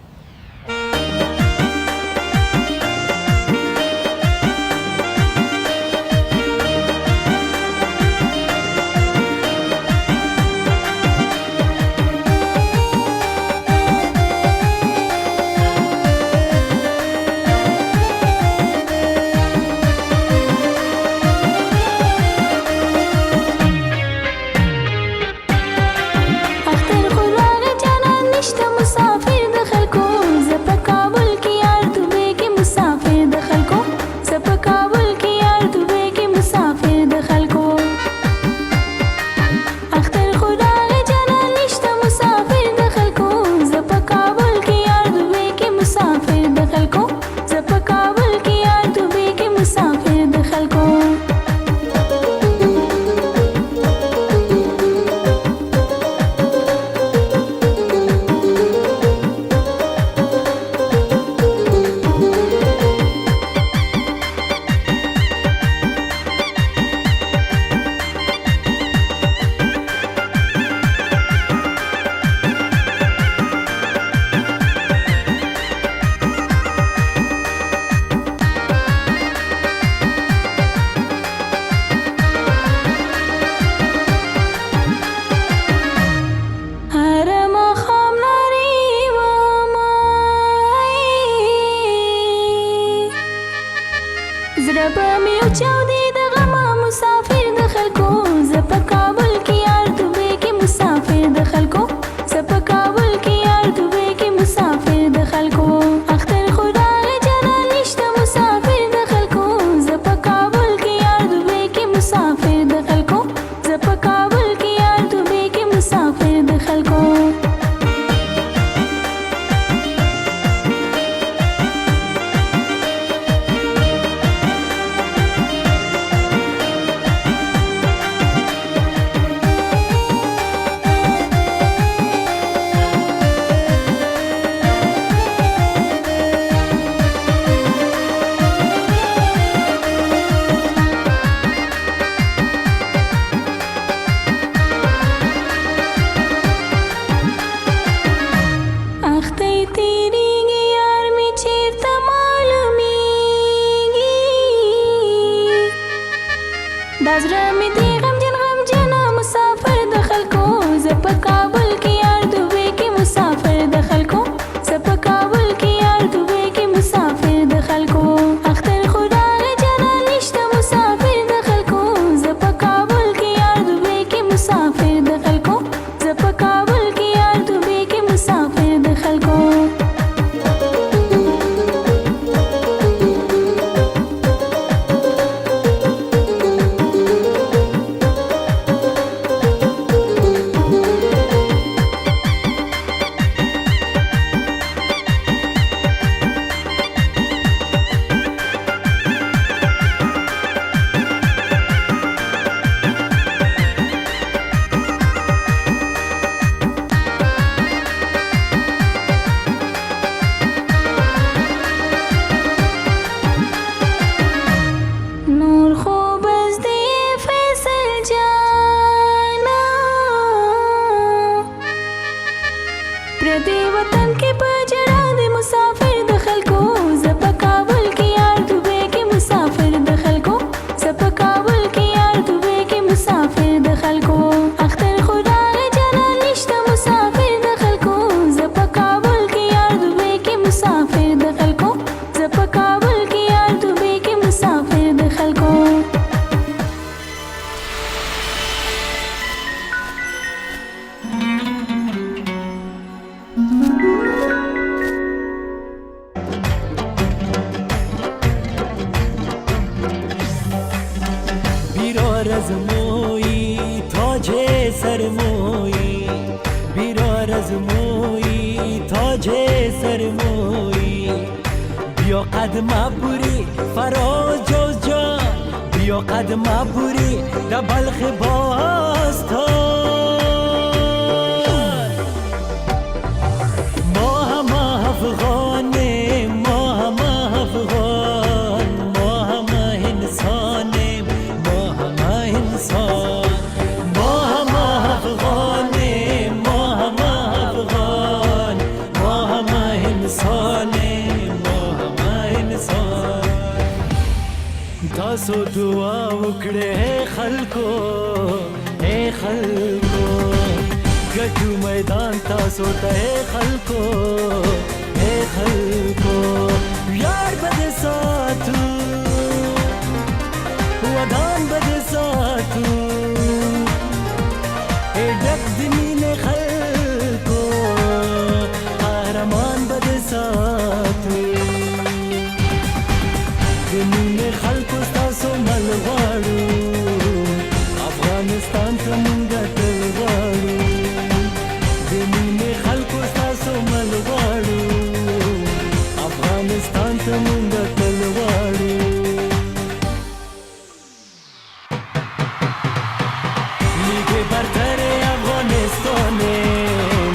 مسافر د خلکو اختر خدا جانان نشته مسافر د خلکو وجه سرمویی بیا قدم بوری فراز جز جان بیا قدم بوری در بلخ باستان ما همه افغانیم ما همه افغان ما همه انسانیم ما همه انسان ما همه افغانیم ما همه افغان ما همه انسانیم ما همه انسان تاسو دعا وکړه خلکو اے خلکو ګټو میدان تاسو ته خلکو اے خلکو یار بد ساتو ودان بد ساتو اے ډک د مینې خلکو قهرمان بد ساتو د مینې خلکو ستاسو مل غواړو افغانستان ته مونږ تل غواړو د مینې خلکو ستاسو مل غواړو افغانستان ته مونږ تل غواړو لیگ برتر افغانستانیم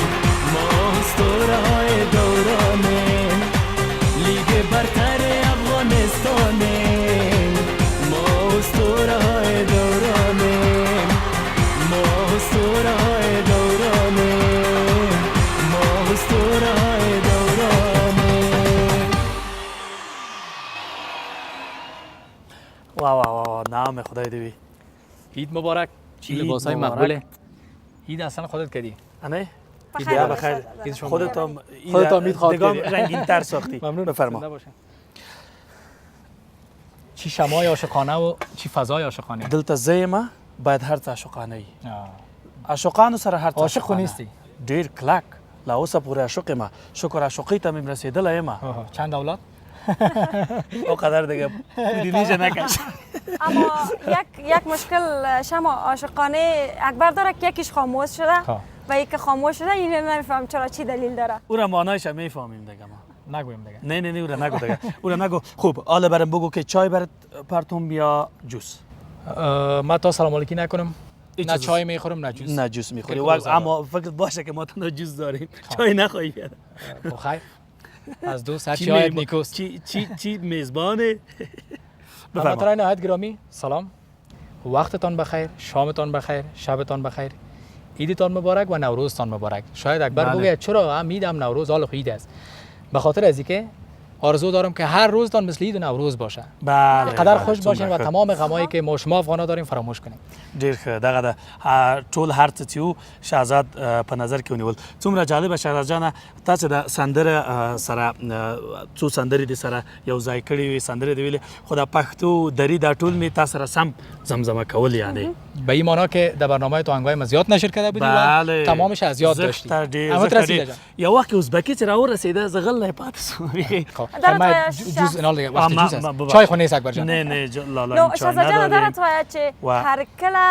ما اسطوره‌های دورانیم لیگ برتر افغانستانیم ما اسطوره‌های دورانیم ما اسطوره‌های دورانیم ما اسطوره‌های دورانیم واه واه واه نام خدای دوی عید مبارک چی عید لباسای مبارک. مقبوله عید اصلا خودت کردی انه بخیر بخیر عید شما خودت مبارک. هم خودت هم عید خواهد دگام کردی. رنگین تر ساختی ممنون بفرما زنده باشین. چی شمای عاشقانه و چی فضای عاشقانه دلته زیمه باید هر څه عاشقانه وي عاشقانو سره هر څه عاشق خو عاشقانه. نیستی ډیر کلک لا اوسه پورې عاشق یم شکر عاشقۍ ته مې رسېدلی یم چند اولاد او قدر دیگه پودینیش نکش اما یک مشکل شما عاشقانه اکبر داره که یکیش خاموش شده و یکی خاموش شده این نمیفهم چرا چی دلیل داره او را معنایش هم میفهمیم دیگه ما نگویم دیگه نه او را نگو دیگه او را نگو خوب حالا برام بگو که چای برات پرتون یا جوس ما تا سلام علیکی نکنم هیچ نه چیز- چای میخورم نه جوس نه جوس میخوری که و کوزه اما فکر باشه که ما تنها جوس داریم چای نخواهی بیاد خب خیر از دوست هر چی چی آید میب- نیکوست چی میزبانه هموطنان بفرما نهایت گرامی سلام وقتتان بخیر شامتان بخیر شبتان بخیر عیدتان مبارک و نوروزتان مبارک شاید اکبر بله. بگه چرا هم عید هم نوروز حال عید است به خاطر از اینکه آرزو دارم که هر روزتان مثل عید و نوروز باشه بله قدر بله، خوش باشین و څومره ښه. تمام غمایی که ما شما افغانا داریم فراموش کنیم ډیر ښه دغه د ټول هر څه چې وو شهزاد په نظر کې ونیول څومره جالبه شهزاد جانه تاسو د سندره سره څو سندرې دي سره یو ځای کړي وي سندرې دی ویلې خو د پښتو دری دا ټول می تاسو سره سم زمزمه کول یعنی به این معنا که در برنامه تو انگای ما زیاد نشر کرده بودی و تمامش از یاد داشتی اما رسیده جان یو وخت ازبکی چې راو رسیده زغل نه پاتې سو داره جوز اینال دیگه وقتی ما- جوز ما- است ببخش. چای خو نیست اکبر جان نه نه لالا نو این چای شهزاد جان داره نداریم توایه چې و- هر کله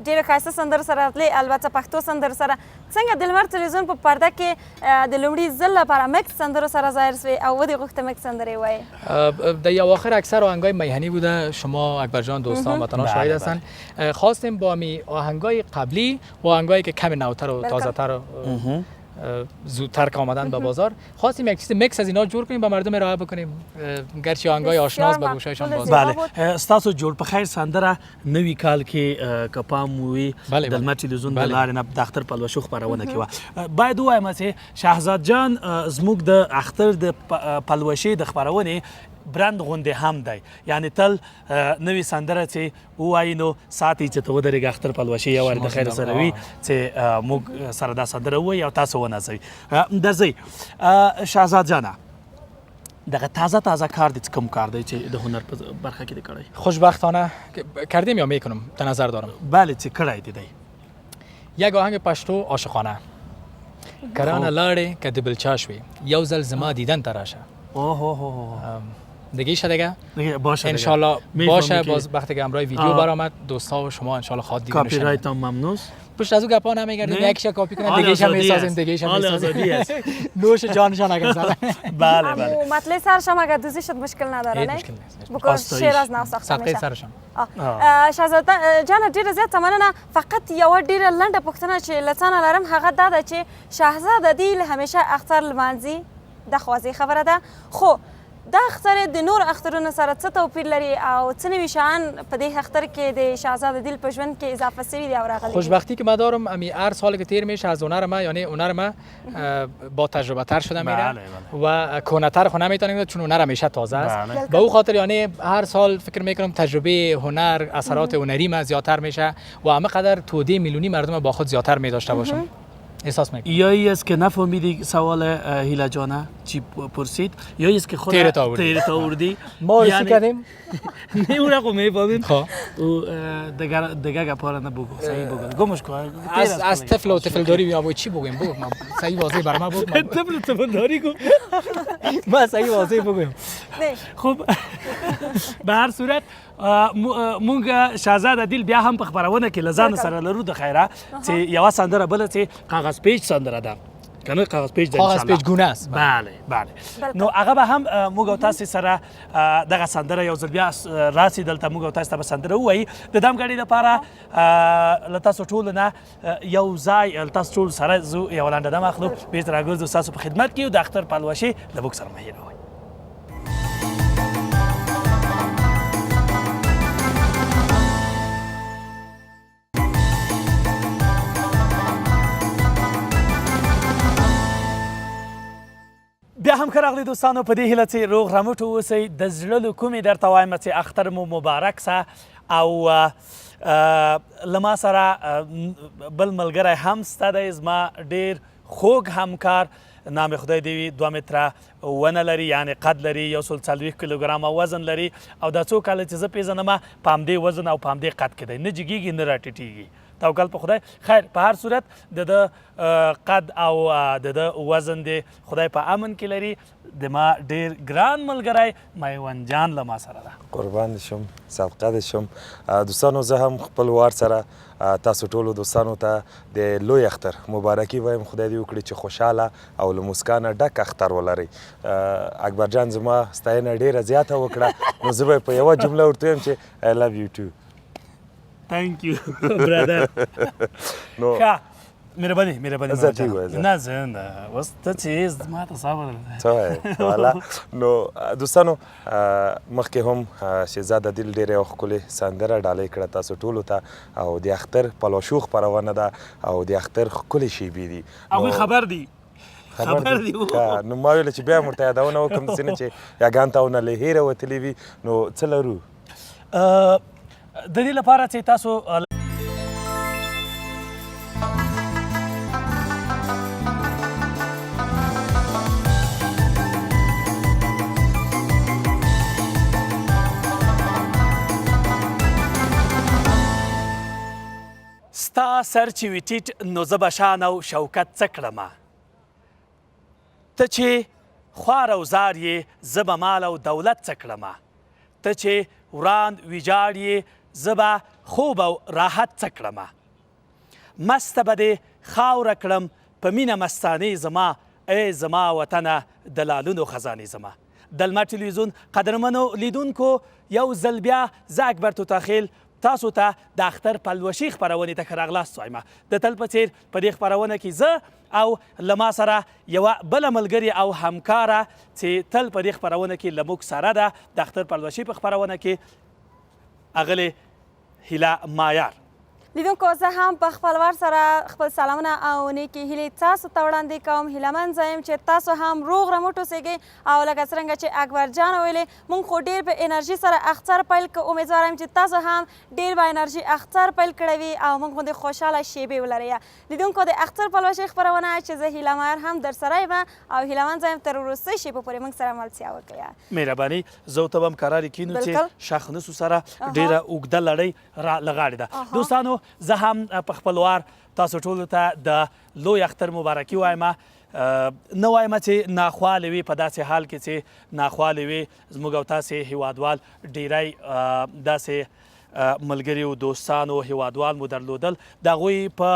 ډیره ښایسته سندرو سره راتلې البته پښتو سندرو سره څنګه د لمر تلویزیون په پرده کې د لومړي ځل لپاره مکس سندرو سره ظاهر سوې او ودې غوښته مکس سندرې وایي در اواخر اکثر آهنگای میهنی بوده شما اکبر جان دوستان وطنان شاهد بله، هستن خواستیم با می آهنگای قبلی و آهنگایی که کمی نوتر و بله. تازه‌تر و زودتر که آمدن به بازار خواستیم یک چیز مکس از اینا جور کنیم به مردم ارائه بکنیم گرچه آهنگای آشناس به گوشایشان باز بله ستاسو جوړ په خیر سندره نوی کال کې که پام وي بله، د بله. لمر تلویزیون د بله. لارې نه د اختر پلوشو خبرونه کې و باید ووایم چې شهزاد جان زموږ د اختر د پلوشي د خبرونه برند غونډه هم دی یعنی تل نوی سندره چې وایي نو ساتي چې ته ودرېږه اختر پلوشي یو ور د خیر سره وي چې موږ سره دا سندره وایي او تاسو ونازوي درځئ شهزاد جانه دغه تازه کار دي کوم کار دی چې د هنر په برخه کې دی کړی خوشبختانه کردیم یا میکنم در نظر دارم بله چې کړی دی یک آهنگ پشتو عاشقانه کرانه لاړې که د بلچا شوي یو ځل زما دیدن ته راشه دیگه ایشه دیگه باشه انشالله باشه میفهمی که باز وقتی که امرای ویدیو برآمد دوستا و شما انشالله خواد دیدن کاپی رایت هم ممنوس پشت از او گپا نمیگردیم، نه. یکیش کاپی کنن حال دیگه‌ش هم آزادی میسازیم است. دیگه‌ش هم حال میسازیم. آزادی است. نوش جانشان اگر زدن. بله بله اما مطلع سرشم اگر دوزی شد مشکل نداره هیچ نه؟ مشکل نیست. بکن آستایش. شعر از نو ساخته صدقه میشه سرشان. شهزاده جان ډیره زیاته مننه. فقط یوه ډیره لنډه پوښتنه چې له څه نه لرم هغه دا ده چې شهزاده دی همیشه اختر لمانځي دا خو واضح خبره ده، خو دا اختر د نور اخترونو سره څه توپیر لري او څه نوي شیان په دې اختر کې د شهزاده دیل په ژوند کې اضافه سوي دي او راغلي دي؟ خوشبختی که من دارم امی هر سال که تیر میشه از هنر ما، یعنی هنر ما با تجربه تر شده میره و کهنه‌تر خو نمیتونیم چون هنر همیشه تازه است. به او خاطر یعنی هر سال فکر میکنم تجربه هنر، اثرات هنری ما زیادتر میشه و همه قدر توده میلیونی مردم با خود زیادتر میداشته باشم. احساس میکنم. یا ای است که نفهمیدی سوال هیلا جانه چی پرسید، یا ای است که خود تیرت آوردی. تیرت آوردی. ما رسی کردیم. نه اون رقم میفهمیم. خب او دیگه گپا را نبگو، صحیح بگو، گمش کن. از طفل و طفل داری یا چی بگویم؟ بگو ما صحیح واضح بر ما بگو. طفل داری گفت. ما صحیح واضح بگویم. خب به هر صورت مونږ شهزاده دیل بیا هم په خبرونه کې لزان سره لرو د خیره چې یو سندره بل چې کاغذ پیچ سندره ده کنه کاغذ پیچ ده کاغذ پیچ گونه است. بله بله نو هغه به هم موږ او تاسو سره دغه سندره یو ځل بیا راسي دلته موږ او تاسو ته سندره وایي د دمګړي لپاره له تاسو ټول نه یو ځای تاسو ټول سره زو یو لاندې دم اخلو بیرته راګرځو تاسو په خدمت کې د اختر پلوشي د بوک سره مهیره وایي. بیا هم که راغلی دوستانو په دې هیله چې روغ رمټ واوسئ د زړه له کومې درته وایم چې اختر مو مبارک سه او له ما سره بل ملګری هم سته دی زما ډېر خوږ همکار نام خدای دې وي 2 متره ونه لري یعنې قد لري 140 کیلوګرامه وزن لري او دا څو کاله چې زه پیژنم په همدې وزن او په همدې قد کې دی نه جګیږي نه راټیټیږي توکل په خدای. خیر په هر صورت د قد او د وزن دی خدای په امن کې لري. د ما ډیر ګران ملګری میوند جان له ما سره ده. قربان شم، صدقه دې شم. دوستانو زه هم خپل وار سره تاسو ټولو دوستانو ته د لوی اختر مبارکي وایم. خدای دې وکړي چې خوشحاله او له موسکا نه ډک اختر ولرئ. اکبر جان زما ستاینه ډیره زیاته وکړه نو زه به په یوه جمله ورته وایم چې I love you too. Thank you, brother. نو ښه مهرباني زه ټیک وایه نه زه نه اوس ته چې ما ته صبر څه وایې والا. نو دوستانو مخکې هم شهزاده دیل ډېرې یوه ښکلې سندره ډالۍ کړه تاسو ټولو ته او د اختر پلوشو خپرونه ده او د اختر ښکلې شیبې دي. هغوی خبر دي نو ما ویله چې بیا هم ورته یادونه وکړم داسې نه چې یاګان ته ونه له هیره وتلې وي. نو څه لرو د دې لپاره چې تاسو ستا سر چې وي ټیټ نو زه به شان او شوکت څه کړمه ته چې خوار او زار یې زه به مال او دولت څه کړمه ته چې وراند ویجاړ یې زه به خوب او راحت څه کړمه مسته به دې خاوره کړم په مینه مستانې زما ای زما وطنه د لالونو خزانې زما. د لمر ټلویزیون قدرمنو لیدونکو یو ځل بیا زه اکبر توتاخیل تاسو ته د اختر پلوشي خپرونې ته ښه راغلاست وایم. د تل په څېر په دې خپرونه کې زه او له ما سره یوه بله ملګرې او همکاره چې تل په دې خپرونه کې له موږ سره ده د اختر پلوشي په خپرونه کې اغلې هیله مایار. لیدونکو زه هم په خپل وار سره خپل سلامونه او نیکې هیلې تاسو ته وړاندې کوم. هیلهمند زه یم چې تاسو هم روغ رمټ اوسئ او لکه څرنګه چې اکبر جان ویلې موږ خو ډېر په انرژي سره اختر پیل کړو. امیدواره یم چې تاسو هم ډېر با انرژي اختر پیل کړی وي او موږ غوندې خوشحاله شیبې ولرئ. لیدونکو د اختر پلوشۍ خپرونه چې زه هیله مایر هم در سره یم او هیلهمند زه یم تر وروستۍ شیبې پورې موږ سره ملتیا وکړئ. مهرباني زه او ته به هم قرار کینو چې شاخنسو سره ډېره اوږده لړۍ را لغاړې ده. دوستانو زه هم په خپل وار تاسو ټولو ته د لوی اختر مبارکي وایم. نه وایم چې ناخوالې وي په داسې حال کې چې ناخوالې وي زموږ او تاسې هیوادوال ډیری داسې ملګریو دوستانو هیوادوال مو درلودل د هغوی په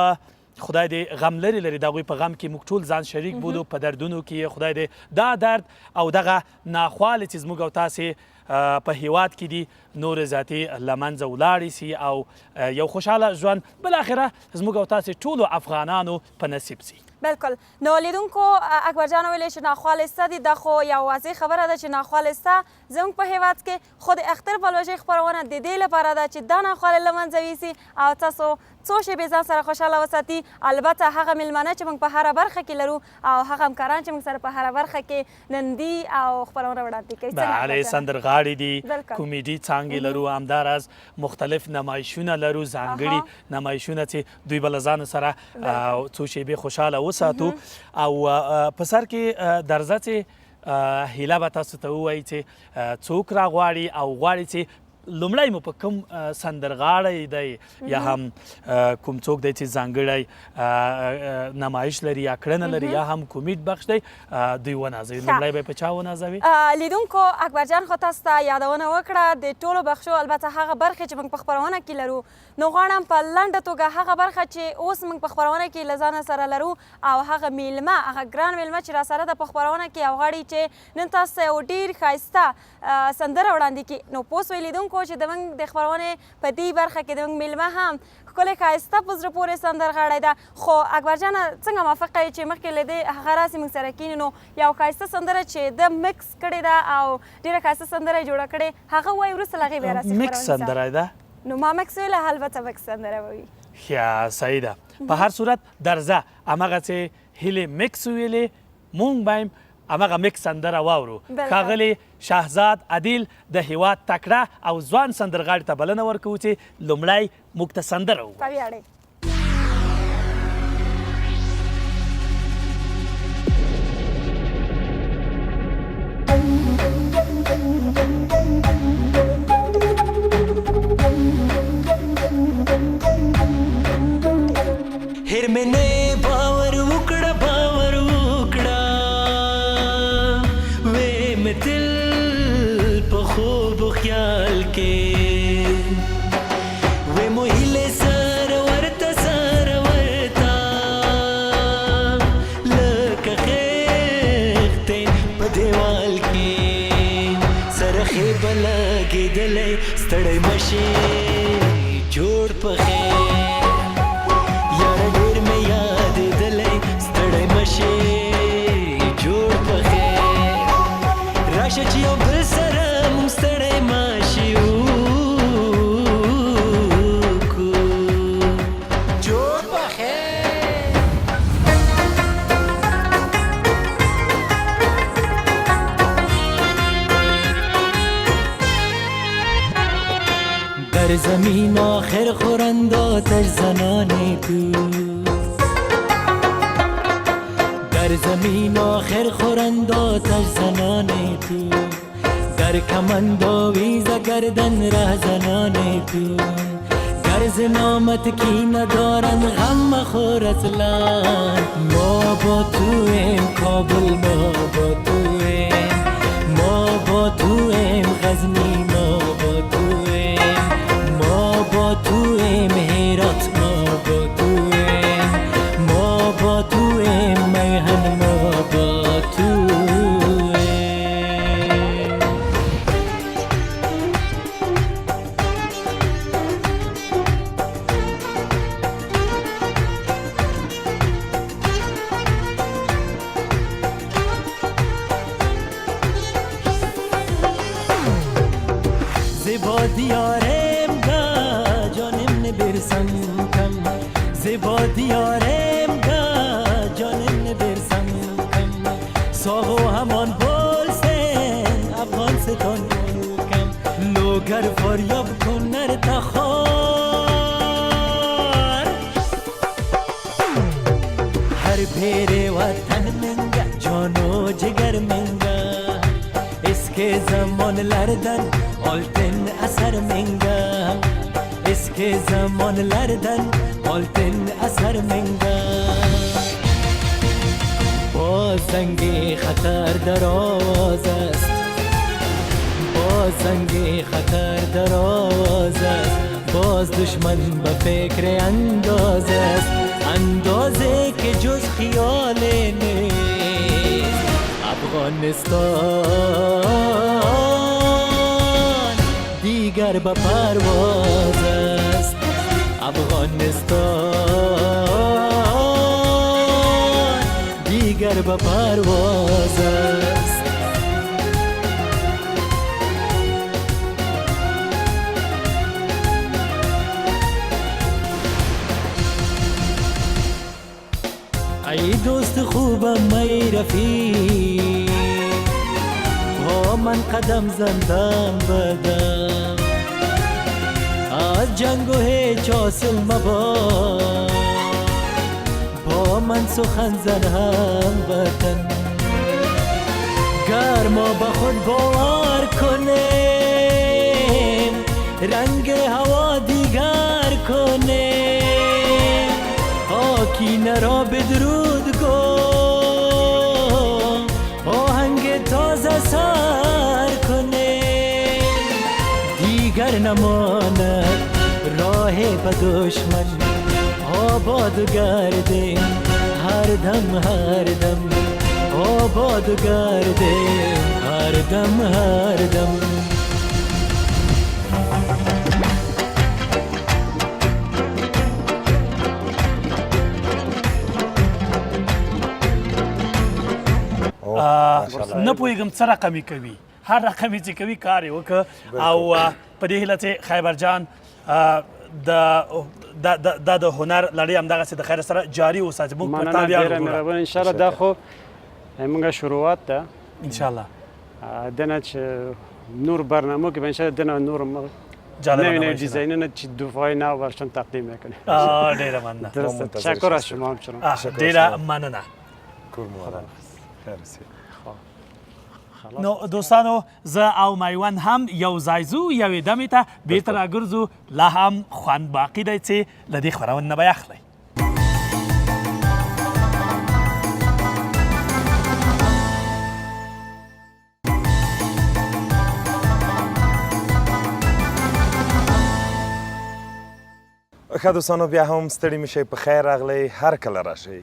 خدای دې غم لري د هغوی په غم کې موږ ټول ځان شریک بولو په دردونو کې خدای دې دا درد او دغه ناخواله چې زموږ او تاسې په هیواد کې دي نور ذاتي له منځه ولاړې سي او یو خوشحاله ژوند بالاخره زموږ او تاسې ټولو افغانانو په نصیب سي. بالکل. نو لیدونکو اکبر جان ویلې چې ناخواله سته دي دا خو یو واضح خبره ده چې ناخواله سته زموږ په هیواد کې خو د اختر پلوژې خپرونه د دې لپاره ده چې دا ناخواله له منځه یوسي او تاسو څو شېبې ځان سره خوشحاله وساتي. البته هغه میلمانه چې موږ په هره برخه کې لرو او هغه همکاران چې موږ سره په هره برخه کې نندي او خپرونه وړاندې کوي. بله سندرغاړي دي کومیډي څانګې لرو همداراز مختلف نمایشونه لرو ځانګړي نمایشونه چې دوی به له ځان سره څو شېبې خوشحاله وساتو او په سر کې درځه چې هیله به تاسو ته ووایي چې څوک راغواړي او غواړي چې لومړی مو په کوم سندرغاړی دی یا هم کوم څوک دی چې ځانګړی نمایش لري یا کړنه لري یا هم کومیډ بخش دی دوی ونازوي. لومړی به یې په چا ونازوي؟ لیدونکو اکبر جان خو تاسو ته یادونه وکړه د ټولو بخشو البته هغه برخې چې موږ په خپرونه کې لرو نو غواړم په لنډه توګه هغه برخه چې اوس موږ په خپرونه کې له ځانه سره لرو او هغه میلمه هغه ګران میلمه چې راسره ده په خپرونه کې او غواړي چې نن تاسو ته یو ډېر ښایسته سندره وړاندې کړي نو پوه سوئ لیدونکو چې د موږ د خپرونې په دې برخه کې د موږ میلمه هم ښکلې ښایسته په زړه پورې سندرغاړی ده. خو اکبر جانه څنګه موافقه یې چې مخکې له دې هغه راسې موږ سره کښېني نو یو ښایسته سندره چې ده مکس کړې ده او ډېره ښایسته سندره یې جوړه کړې هغه وایي وروسته له هغې بیا راسې مکس سندره ده نو ما مکس ویله البته مکس سندره به وي. ښه صحیح ده. په هر صورت درځه همغسې هیلې مکس ویلې مونږ به یم همغه مکس سندره واورو. ښاغلي شهزاد عدیل د هیواد تکړه او ځوان سندرغاړي ته بلنه ورکوو چې لومړی موږ ته سندره ووایي. په ویاړئ. هر مې نه باور وکړه باور وکړه وې مې دل په خوب خیال کې وې مو هیلې سره ورته لکه خېښتې په دیوال کې سره خې به لګېدلی ستړی مشې جوړ په خیر راشه چې یو بل سره مونږ ستړی ماشي وکړو جوړ په خیر. در زمین آخر خورند آتش زنان تو در زمین آخر خورند آتش زنان تو در کمند آویز گردن ره زنان تو گرز نامت کی ندارن غم مخور اصلا ما با تویم کابل ما با تویم ما با تویم غزنی ما با تویم ما با تویم هرات ما با تویم ما با تویم میهن ما با تویم. زیبا دیارم دا جانم نبرسم کم زیبا دیارم دا جانم نبرسم کم ساغو همان بولسن افغان ستان کم لوگر فاریاب کن نر تخار هر پیر وطن منگا جانو جگر منگا اسکه زمان لردن آلتن اثر منگا اسکه زمان لردن آلتن اثر منگا با زنگ خطر در آواز است با زنگ خطر در آواز است باز دشمن به فکر اندازه است، اندازه که جز خیال نیست. افغانستان دیگر به پرواز است، افغانستان دیگر به پرواز است. ای دوست خوبم ای رفیق، با من قدم زندم بدم، از جنگ و هیچ حاصل مباد، با من سخن زن هم وطن. گر ما به خود باور کنیم، رنگ هوا دیگر کنیم، آکینه را بدرود گو، آهنگ تازه سر کنیم. دیگر نماند راه به دشمن، آباد و گردیم هر دم هر دم، آباد و گردیم هر دم هر دم. نه پوهېږم څه رقمې کوي، هر رقمې چې کوي کار یې وکړه. او په دې هیله چې خیبر جان دا د هنر لړۍ همدغسې د خیر سره جاري وساتي. موږ په تا ویاړو. ډېره مهرباني. انشاءالله دا خو موږ شروعات ده انشاءالله. دنه چې نور برنامو کې به انشاءالله دنه نور نوی نوی دیزاینونه چې دفعه نو برشان تقدیم میکنه. ډېره مننه. درسته. تشکر از شما همچنان. ډېره مننه. نو دوستانو، زه او میوند هم یو ځای ځو، یوې دمې ته بېرته راګرځو. لا هم خوند باقي دی چې له دې خپرونې نه به یې اخلئ. ښه دوستانو، بیا هم ستړي مه شئ، په خیر راغلی، هر کله راشئ.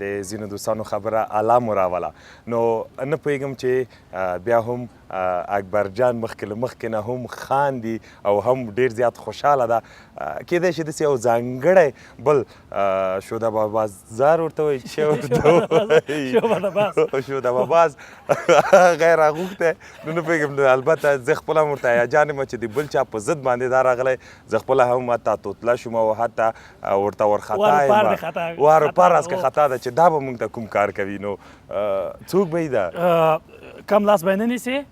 د ځینو دوستانو خبره اعلی مو راوله. نو نه پوهېږم چې بیا هم اکبر جان مخکې له مخکې نه هم خاندي او هم ډېر زیات خوشحاله ده. کیدای شي داسې یو ځانګړی بل شوده بازار ورته وایي، چې ورته وایي شوده باز غیر راغوښتی. نو نه پوهېږم، البته زه خپله هم ورته هیجان یم چې د بل چا په ضد باندې دا راغلی. زه خپله هم حتی توتله شوم او حتی ورته ورخطا یم، واروپار که خطا ده چې دا به موږ ته کوم کار کوي. نو څوک به یې ده کم لاس به یې نه نیسې،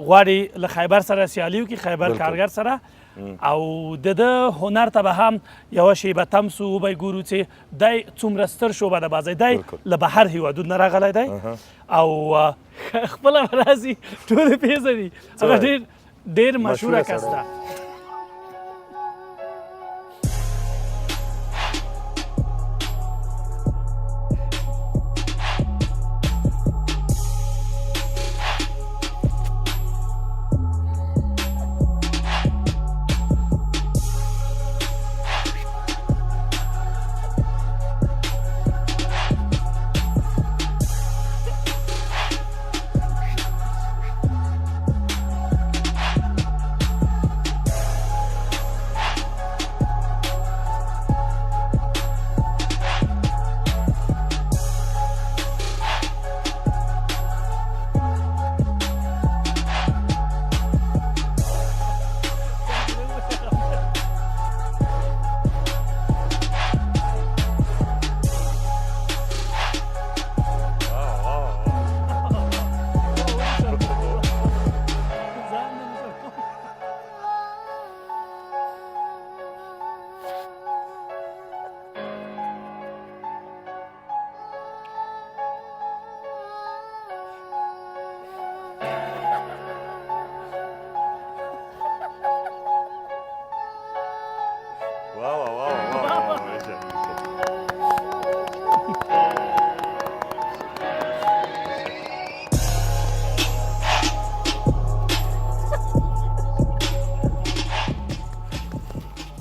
غواړي له خیبر سره سیالي وکړي، خیبر کارګر سره. او د ده هنر ته به هم یوه شیبه تم سو، وبه یې ګورو چې دی څومره ستر شعبه د بازۍ دی، له بهر هېوادونو نه راغلی دی او خپله به راځي، ټول یې پېژني. هغه ډېر مشهوره کس ده.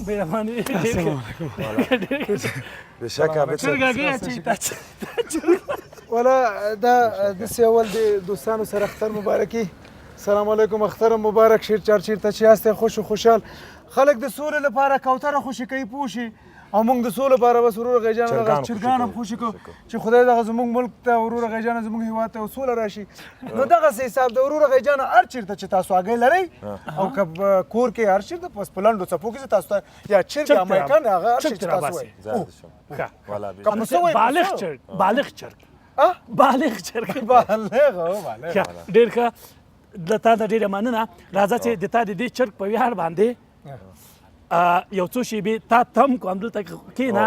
مهرباني بشکه ولا دا داسې اول د دوستانو سره اختر مبارکي. سلام علیکم، اختر مبارک. شیر چار چیرته چې یاستئ خوش و خوشحال. خلک د سولې لپاره کوتره خوشي کوي پوه شي، او موږ د سولې لپاره بس ورور غیجان دغه چرګان هم خوشي کوو چې خدای دغه زموږ ملک ته ورور غیجان زموږ هېواد ته سوله راشي. نو دغسې حساب د ورور غیجان هر چېرته چې تاسو هګۍ لرئ او که کور کې هر چېرته په لنډو څپو کې چې تاسو ته یا چرګ یا میکن هغه هر شی چې تاسو وایي. بالغ چرګ ډېر ښه. د تا د ډېره مننه. راځه چې د تا د دې چرګ په ویاړ باندې یو څو شیبې تا تم کو همدلته کښېنه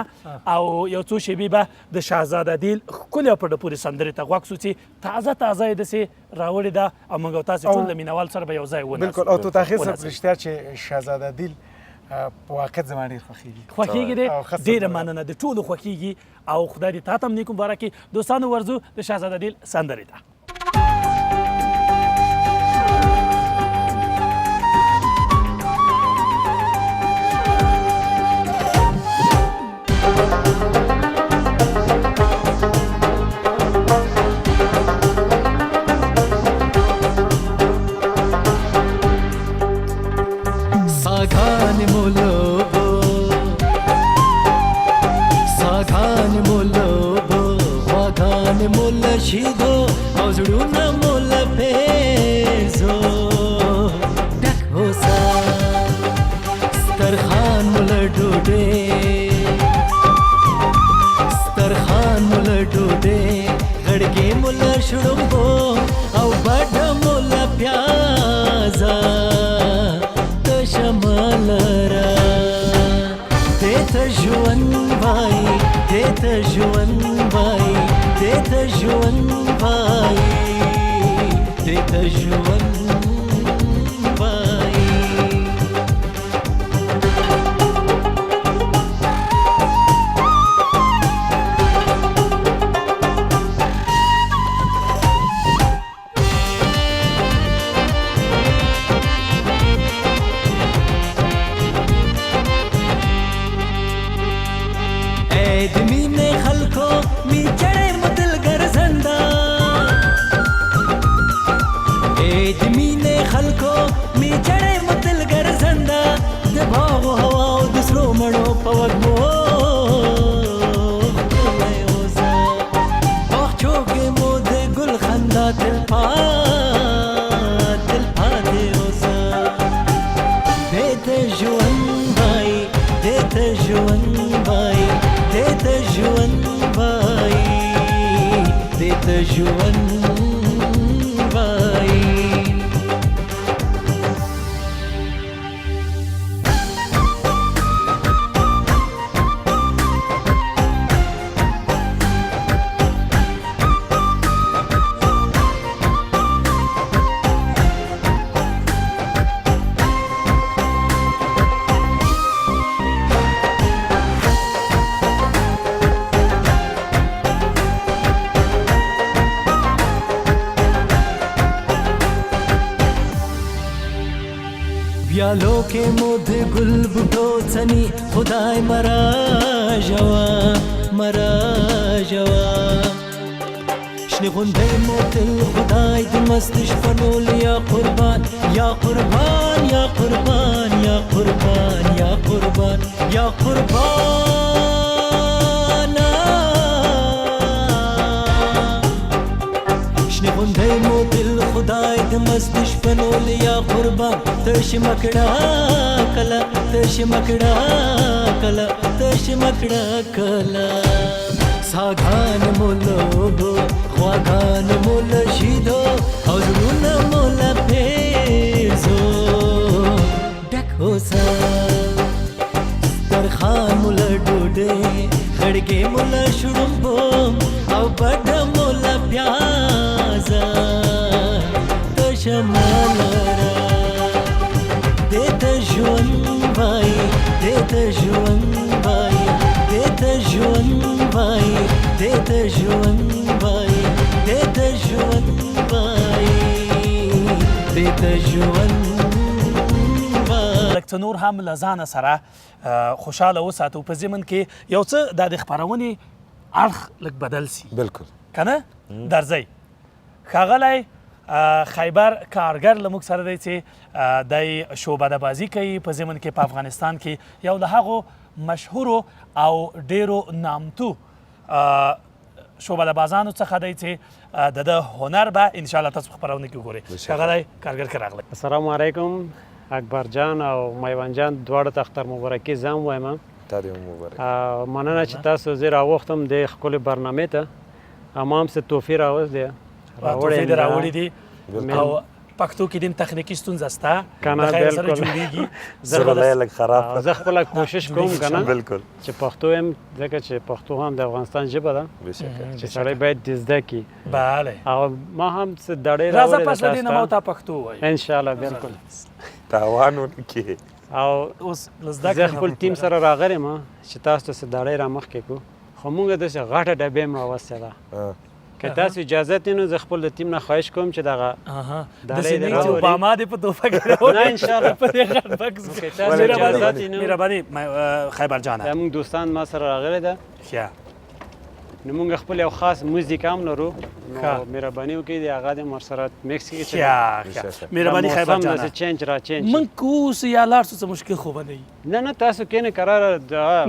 او یو څو شیبې به د شهزاده دیل ښکلې او په ډه پورې سندرې ته غوږ سو چې تازه تازه یې داسې راوړې ده او موږ او تاسې ټول د مینوال سره به یو ځای وناسو. بلکل. او توتاخیر صاحب رښتیا چې شهزاده دیل په واقعیت زما ډېر خوښېږي دی. ډېره مننه، د ټولو خوښېږي او خدای دې تا ته هم نیک مبارک کړي. دوستانو ورځو د شهزاده دیل سندرې ته. شیدو او زړونه مو له پیزو ډک هوسا سترخان مو له ډوډۍ غړګې مو له شړومبو او بډه مو له پیازه تشه ملره دې ته ژوند وایي دیتا ژوند وایي پیالو کې مو د ګل بوټو څني خدای مرا جوا شنه غونډې مو تل خدای د مست شپنول یا قربان یا قربان یا قربان یا قربان یا قربان یا قربان شنه غونډې مو تل خدای د مست شپنول یا قربان تش مکڑا کلا ساغان مولو خواغان مول شیدو او زړونه مول پیزو ډک هوسا سترخان مول ډوډۍ خړګې مول شړومبو او بډه مول پیازا تشمالرا دیتا ژوند وایي ته نور هم له ځانه سره خوشحاله وساتو په ضمن کې یو څه دا د خپرونې اړخ لږ بدل سي بالکل که نه درځئ ښاغلی خیبر کارګر له موږ سره دی چې دی شعبده بازي کوي په ضمن کې په افغانستان کې یو له هغو مشهورو او ډیرو نامتو شعبده بازانو څخه دی چې د ده هنر به انشاءالله تاسو په خپرونه کې وګورئ ښاغلی کارګر که راغلی السلام علیکم اکبر جان او میوان جان دواړو ته اختر مبارکي زه هم وایم تا دې هم مبارک مننه چې تاسو زه راوختم د ښکلې برنامې ته اما هم څه تحفې تحفې دې راوړي دي او پښتو کې دیم تخنیکي ستونزه شته کنه د خیر سره جوړېږي زه به لږ خراب زه خپله کوشش کوم که نه بالکل چې پښتو یم ځکه چې پښتو هم د افغانستان ژبه ده بېشکه چې سړی باید دې زده کړي بله او ما هم څه دړې راځه راوړې پس له دې نه ما ته پښتو وایي انشاءالله بالکل تاوان ونه کړي او اوس له زده زه کړې خپل ټیم سره راغلی یم چې تاسو ته څه دړۍ را مخکې کړو خو مونږ داسې غټه ډبې هم راوستې ده که تاسو اجازه دي نو زه خپل د ټیم نه خواهش کوم چې دغه داسې نه چې اوباما دې په تحفه کې راوړي نه انشاءالله په دې غټ بکس که تاسو اجازه دي نو مهرباني خیبر جانه دا مونږ دوستان ما سره راغلی ده ښه نو مونږ خپل یو خاص موزیک هم لرو نو مهرباني وکړئ د هغه دې ورسره میکس کړئ ښه مهرباني خیبر جانه داسې چینج را چینج من که اوس یا لاړ شو څه مشکل خو به نه وي نه تاسو کینې قراره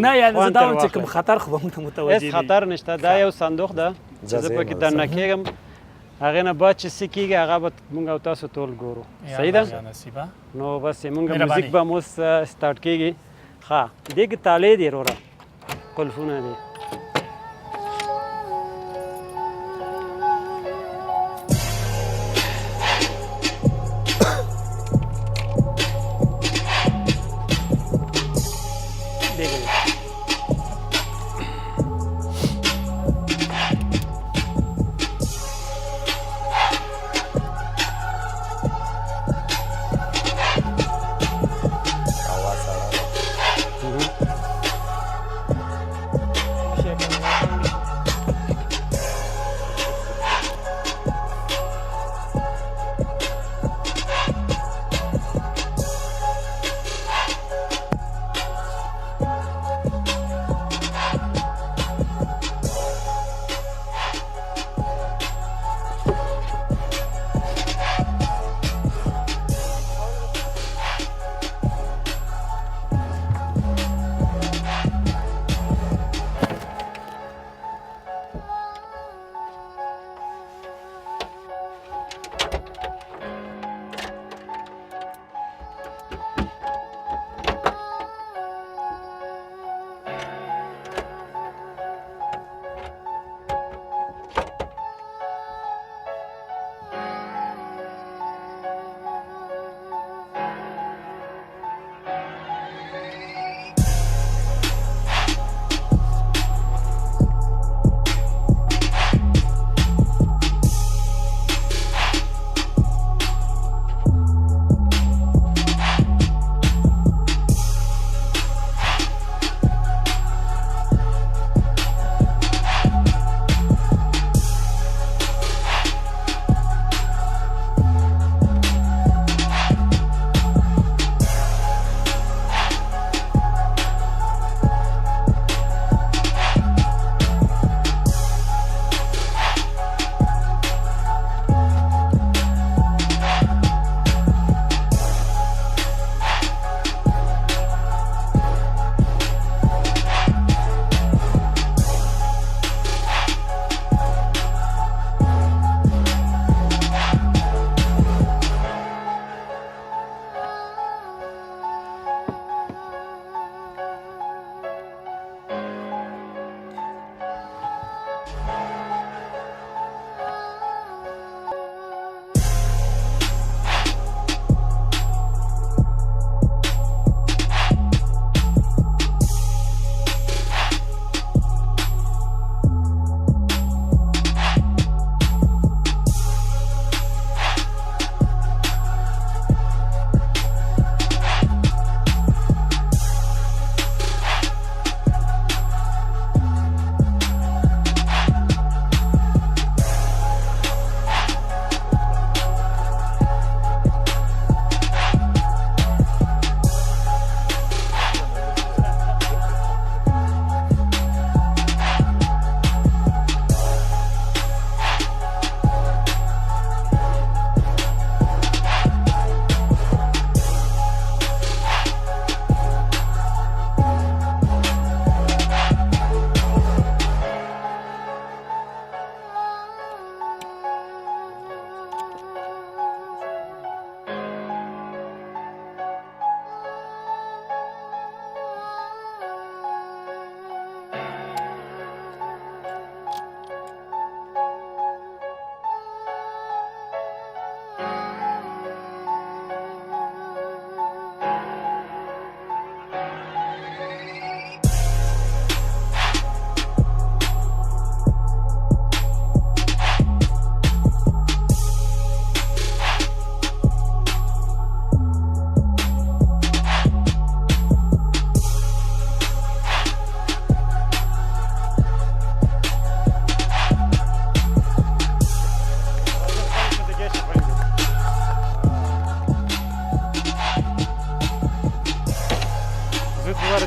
نه یعنې زه دا وایم چې کوم خطر خو به موږ ته متوجه هېڅ خطر نشته دا یو صندوق ده چې زه پکې دننه کېږم هغې نه بعد چې څه کېږي هغه به موږ او تاسو ټول ګورو صحیح ده نو بس موږ موزیک به هم اوس سټارټ کېږي ښه دې کې تالې دي وروره قلفونه دي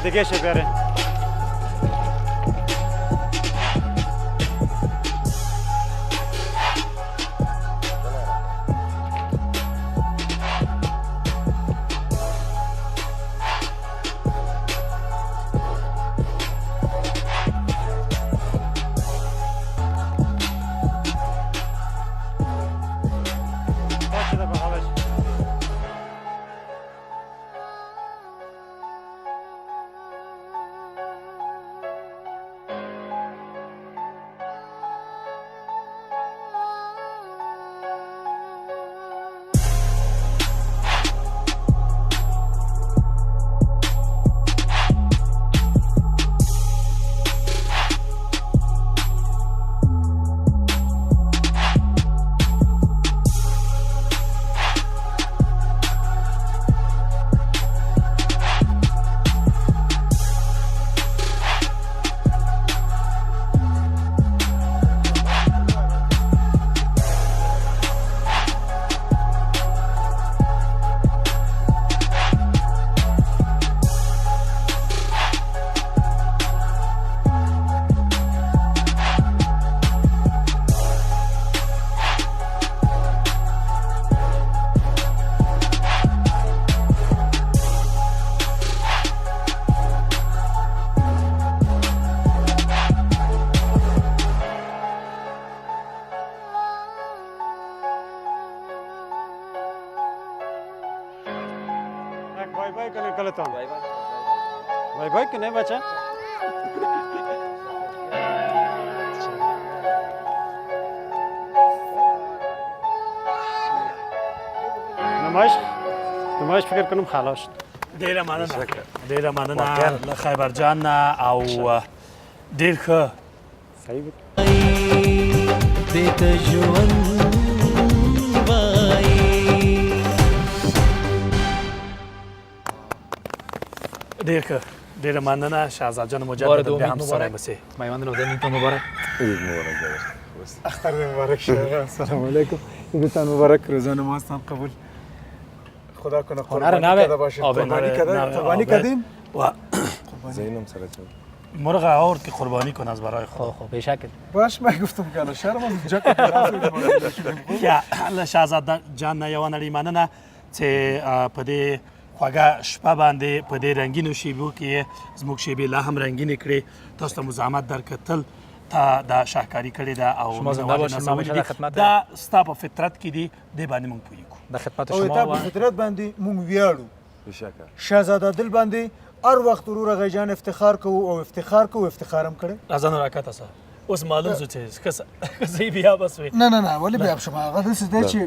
دیگه شه بیاره. Bye bye कल तो bye bye कि नहीं बचा نمایش فکر کنم خلاص ډیره مننه له خیبر جان نه او ډیر ښه صحیح دې ته ژوند ډیر ښه ډیره مننه شهزاد جان مجدد بیا هم سره بسې میوند نوزاد تو مبارک عید مبارک اختر مبارک شه السلام علیکم عیدتان مبارک روزانه ماستان قبول خدا کنه قربانی کردیم و زینم سره چون مرغ آورد که قربانی کنه از برای خود خب بشکل باش ما گفتم که شرم از جک یا الله شهزاد جان نه یو نړۍ مننه چې په دې خوږه شپه باندې په دې رنګینو شیبو کې زموږ شیبې لا هم رنګینې کړې تاسو ته مو زحمت درکتل تا دا شاهکاري کړې ده او شما زنده باشین ما همیشه در خدمت دا ستا په فطرت کې دي دې باندې موږ پوهیږو در خدمت او شما تا په فطرت باندې موږ ویاړو بشکره شهزاده دل باندې هر وخت ورور غیجان افتخار کوو او افتخارم کړي راځه نو راکاته سه اوس معلوم شو چې کسې بیا بس وي نه ولې بیا شما هغه داسې دی چې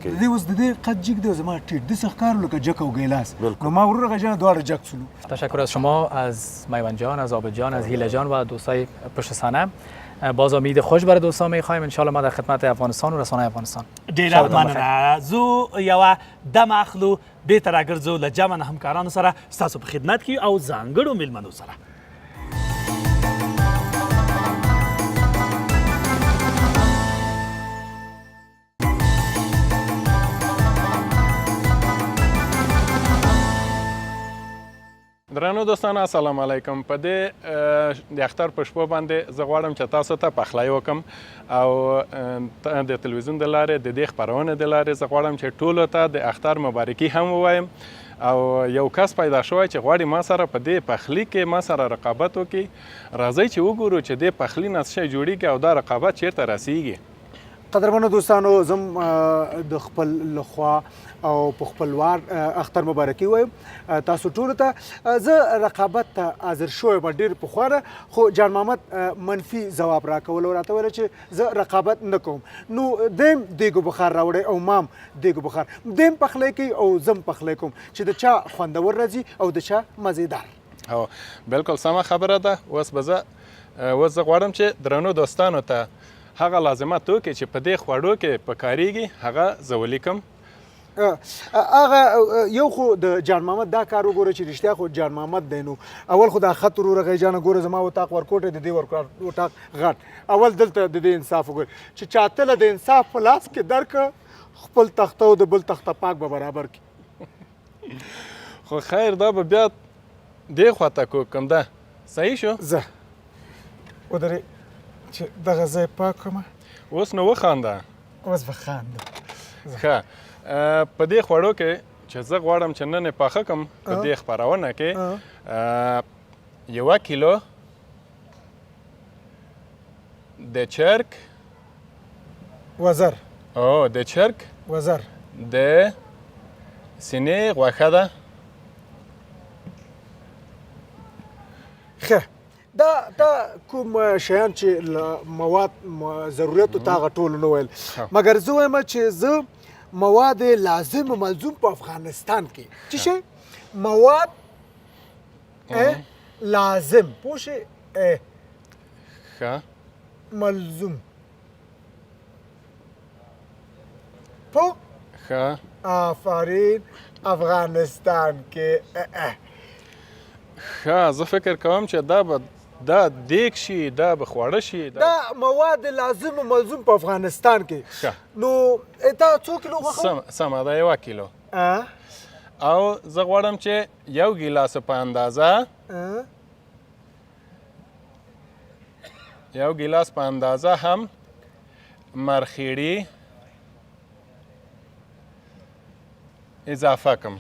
د دې اوس د دې قد جګ دی زما ټیټ داسې ښکار لکه جک او ګیلاس نو ما ورور غیجان دواړه جک شولو تشکر از شما از میوند جان از عابد جان از هیله جان و دوستای پشت صحنه باز امید خوش برای دوستان میخوایم ان شاء الله ما در خدمت افغانستان و رسانه افغانستان ډیره مننه زو یو دم اخلو به تر اگر زو لجمن همکارانو سره ستاسو په خدمت کې او ځانګړو میلمنو سره درنو دوستانو السلام علیکم په دې د اختر په شپو باندې زه غواړم چې تاسو ته پخلی وکم او د تلویزیون د لارې د دې خپرونې د لارې زه غواړم چې ټولو ته د اختر مبارکي هم ووایم او یو کس پیدا شوی چې غواړي ما سره په دې پخلي کې ما سره رقابت وکړي راځئ چې وګورو چې دې پخلي نه څه شی جوړیږي او دا رقابت چیرته رسیږي قدرمنو دوستانو زم د خپل لخوا او په خپلوار اختر مبارکي وایم تاسو ټولو ته زه رقابت ته حاضر شوی یم ډېر پخوانه خو جان محمد منفي ځواب راکول او راته ویل چې زه رقابت نه کوم نو دیم دیګو بخار راوړی او مام دیګو بخار دیم پخلی کوي او زم پخلی کوم چې د چا خوندور راځي او د چا مزیدار او بالکل سمه خبره ده اوس زه غواړم چې درنو دوستانو ته هغه لازمات توکي چې په دې خوړو کې پکارېږي هغه زه ولیکم هغه یو خو د جان محمد دا کار وګوره چې رښتیا خو جان محمد دی نو اول خو دا خط ورور غیجانه ګوره زما وطاق ورکوټ د دې وطاق غټ اول دلته د دې انصاف وګوره چې چاته د انصاف په لاس کې درک خپل تخته او د بل تخته پاک به برابر کی خو خیر دا به بیا دې خواته کوکم ده صحیح شو زه ودرې چې دغه ځای پاک کړم اوس نو وخانده اوس به خاندم ښه په دې خوړو کې چې زه غواړم چې نن یې پاخه کړم په دې خپرونه کې 1 کیلو د چرګ وزر او د چرګ وزر د سینې غوښه ده ښه دا کوم شیان چې مواد ضرورت ته هغه ټول نه ویل مګر زه وایم چې زه مواد لازم و ملزوم په افغانستان کې څه شی مواد لازم پوه شئ ښه ملزوم پوه ښه آفرین افغانستان کې ښه زه فکر کوم چې دا دیګ شي دا به خواړه شي دا مواد لازم و ملزوم په افغانستان کې نو تا څو کیلو غوښه سمه ده 1 کیلو او زه غواړم چې 1 ګیلاس په اندازه 1 ګیلاس په اندازه هم مرخیړي اضافه کړم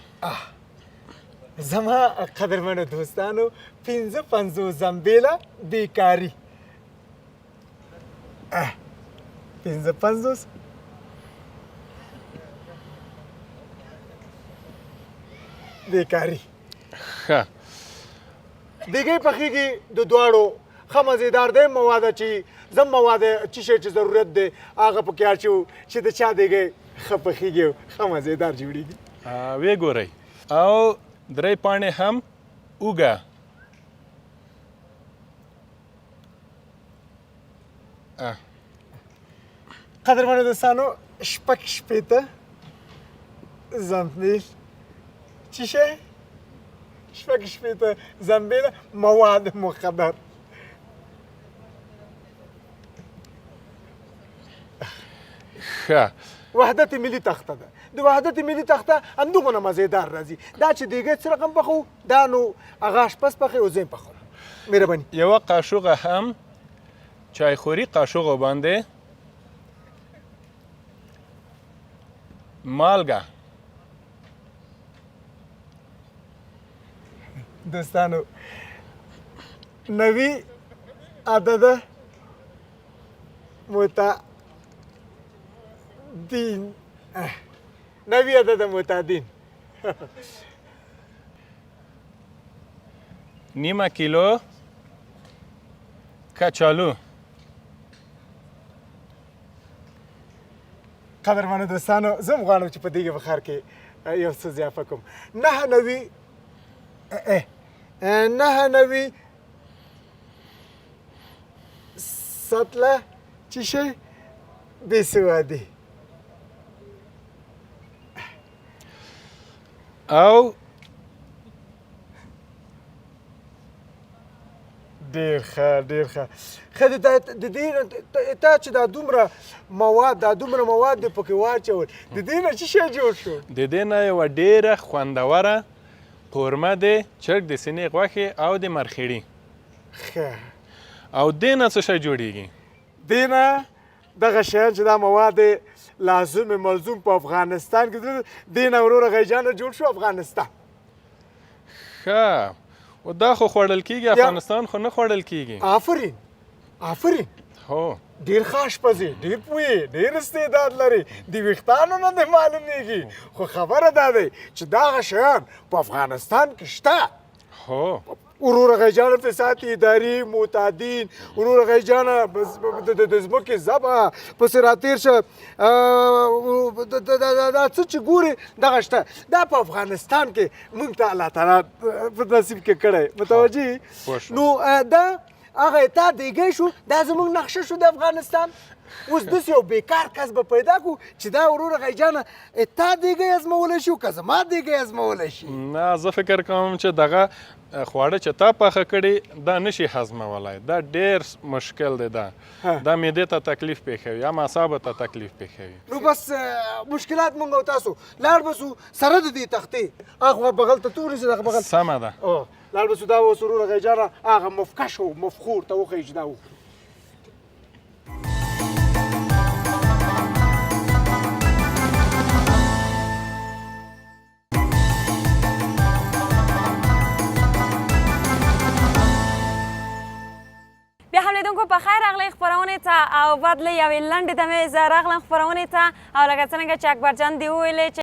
زما قدرمنو دوستانو 55 زنبیله بیکاری 55 بیکاری ښه دیګې پخېږي د دواړو ښه مزېدار دی مواد چې زم مواد چې شی چې ضرورت دی هغه پکې اچو چې د چا دیګې ښه پخېږي ښه مزېدار جوړېږي ویې ګورئ او 3 پاڼې هم اوږه قدرمنو دوستانو شپږ شپېته زنبیل چی شی؟ شپږ شپېته زنبیل مواد مخدر ښه وحدت ملي تخته ده د وحدت ملي تخته همدغونه مزېدار راځي دا چې دیګې څه رقم پخو دا نو هغه اشپز پخوي او زه یې پخوم مهرباني 1 قاشوغه هم چایخوري قاشوغو باندې مالګه دوستانو نوی عدد متعدین نوی عدد متعدین 0.5 کیلو کچالو قدرمنو دوستانو زه هم غواړم چې په دې بخار کې یو څه اضافه کوم 9 سطله چی شی بیسوادی او ډېر ښه ډېر ښه ښه د دې تا چې دا دومره مواد دې پکې واچول د دې نه څه شی جوړ شو د دې نه یوه ډېره خوندوره قورمه د چرګ د سینې غوښې او د مرخیړي ښه او دې نه څه شی جوړیږي دې نه دغه شیان چې دا مواد لازم ملزوم په افغانستان کې دې نه وروره غیجانه جوړ شو افغانستان ښه و دا خو خوړل کېږي افغانستان خو نه خوړل کېږي آفرین هو ډېر ښه اشپز یې ډېر پوهې ډېر استعداد لري د ویښتانو نه دې معلومیږي خو خبره دا دی چې دغه شیان په افغانستان کې شته هو وروره غیجانه فساد اداري معتادین وروره غیجانه د ځمکې ذبح پسې راتېر شه دا څه چې ګورې دغه شته دا په افغانستان کې موږ ته الله تعالی په نصیب کې کړی متوجه نو دا هغه تا دیګی شو دا زموږ نقشه شو د افغانستان اوس داسې یو بیکار کس به پیدا کړو چې دا وروره غیجانه تا دیګی ازمولی شي که زما دیګی ازمولی شي نه زه فکر کوم چې دغه خواړه چې تا پاخه کړي دا نشي هضمولی دا ډېر مشکل دی دا معدې ته تکلیف پېښوي یا اعصابو ته تکلیف پېښوي نو بس مشکلات مونږ او تاسو لاړ به سو سره د دې تختې هغه بغل ته تو ونیسئ دغه بغل سمه ده لاړ به سو دا اوس وروره غیجانه هغه مفکش و مفخور ته وښیي چې دا و بیا هم لیدونکو په خیر راغلی خپرونې ته او بعد له یوې لنډې دمې زه راغلم خپرونې ته او لکه څرنګه چې اکبرجان دې وویلې چې